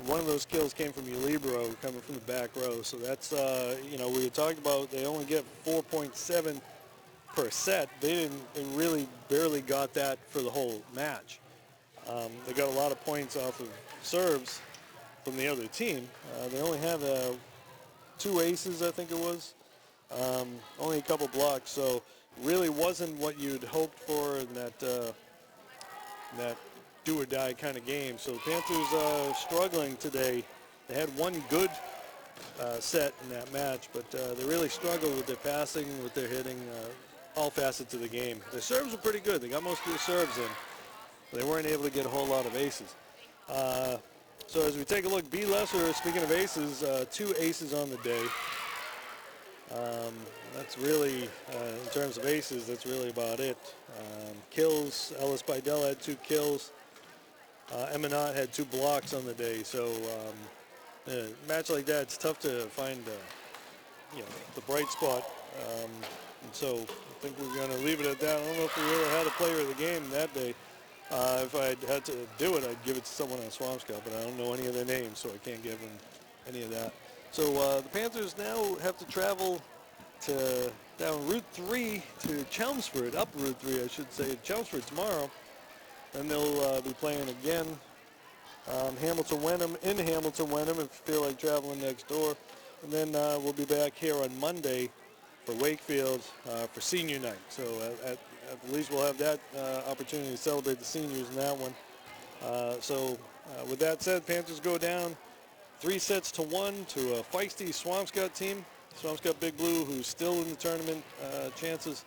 Speaker 1: One of those kills came from Ulibro, coming from the back row. So that's, we had talked about they only get 4.7 per set. They really barely got that for the whole match. They got a lot of points off of serves from the other team. They only had 2 aces, I think it was. Only a couple blocks, so really wasn't what you'd hoped for in that do or die kind of game. So the Panthers struggling today. They had one good set in that match, but they really struggled with their passing, with their hitting, all facets of the game. Their serves were pretty good. They got most of their serves in. They weren't able to get a whole lot of aces. So as we take a look, B. Lesser, speaking of aces, 2 aces on the day. That's really, in terms of aces, that's really about it. Kills, Ellis Bidell had 2 kills. Emma Knott had 2 blocks on the day. So a match like that, it's tough to find the bright spot. And so I think we're going to leave it at that. I don't know if we really had a player of the game that day. If I had to do it, I'd give it to someone on Swampscott, but I don't know any of their names, so I can't give them any of that. So the Panthers now have to travel down Route 3 to Chelmsford, up Route 3, I should say, Chelmsford tomorrow. Then they'll be playing again Hamilton-Wenham in Hamilton-Wenham if you feel like traveling next door. And then we'll be back here on Monday for Wakefield for senior night. So at least we'll have that opportunity to celebrate the seniors in that one. With that said, Panthers go down 3-1 to a feisty Swampscott team. Swampscott Big Blue, who's still in the tournament chances.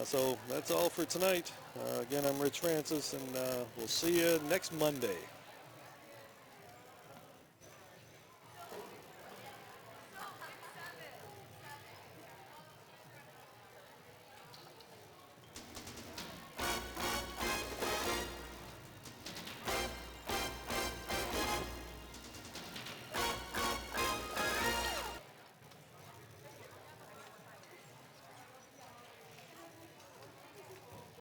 Speaker 1: So that's all for tonight. Again, I'm Rich Francis, and we'll see you next Monday.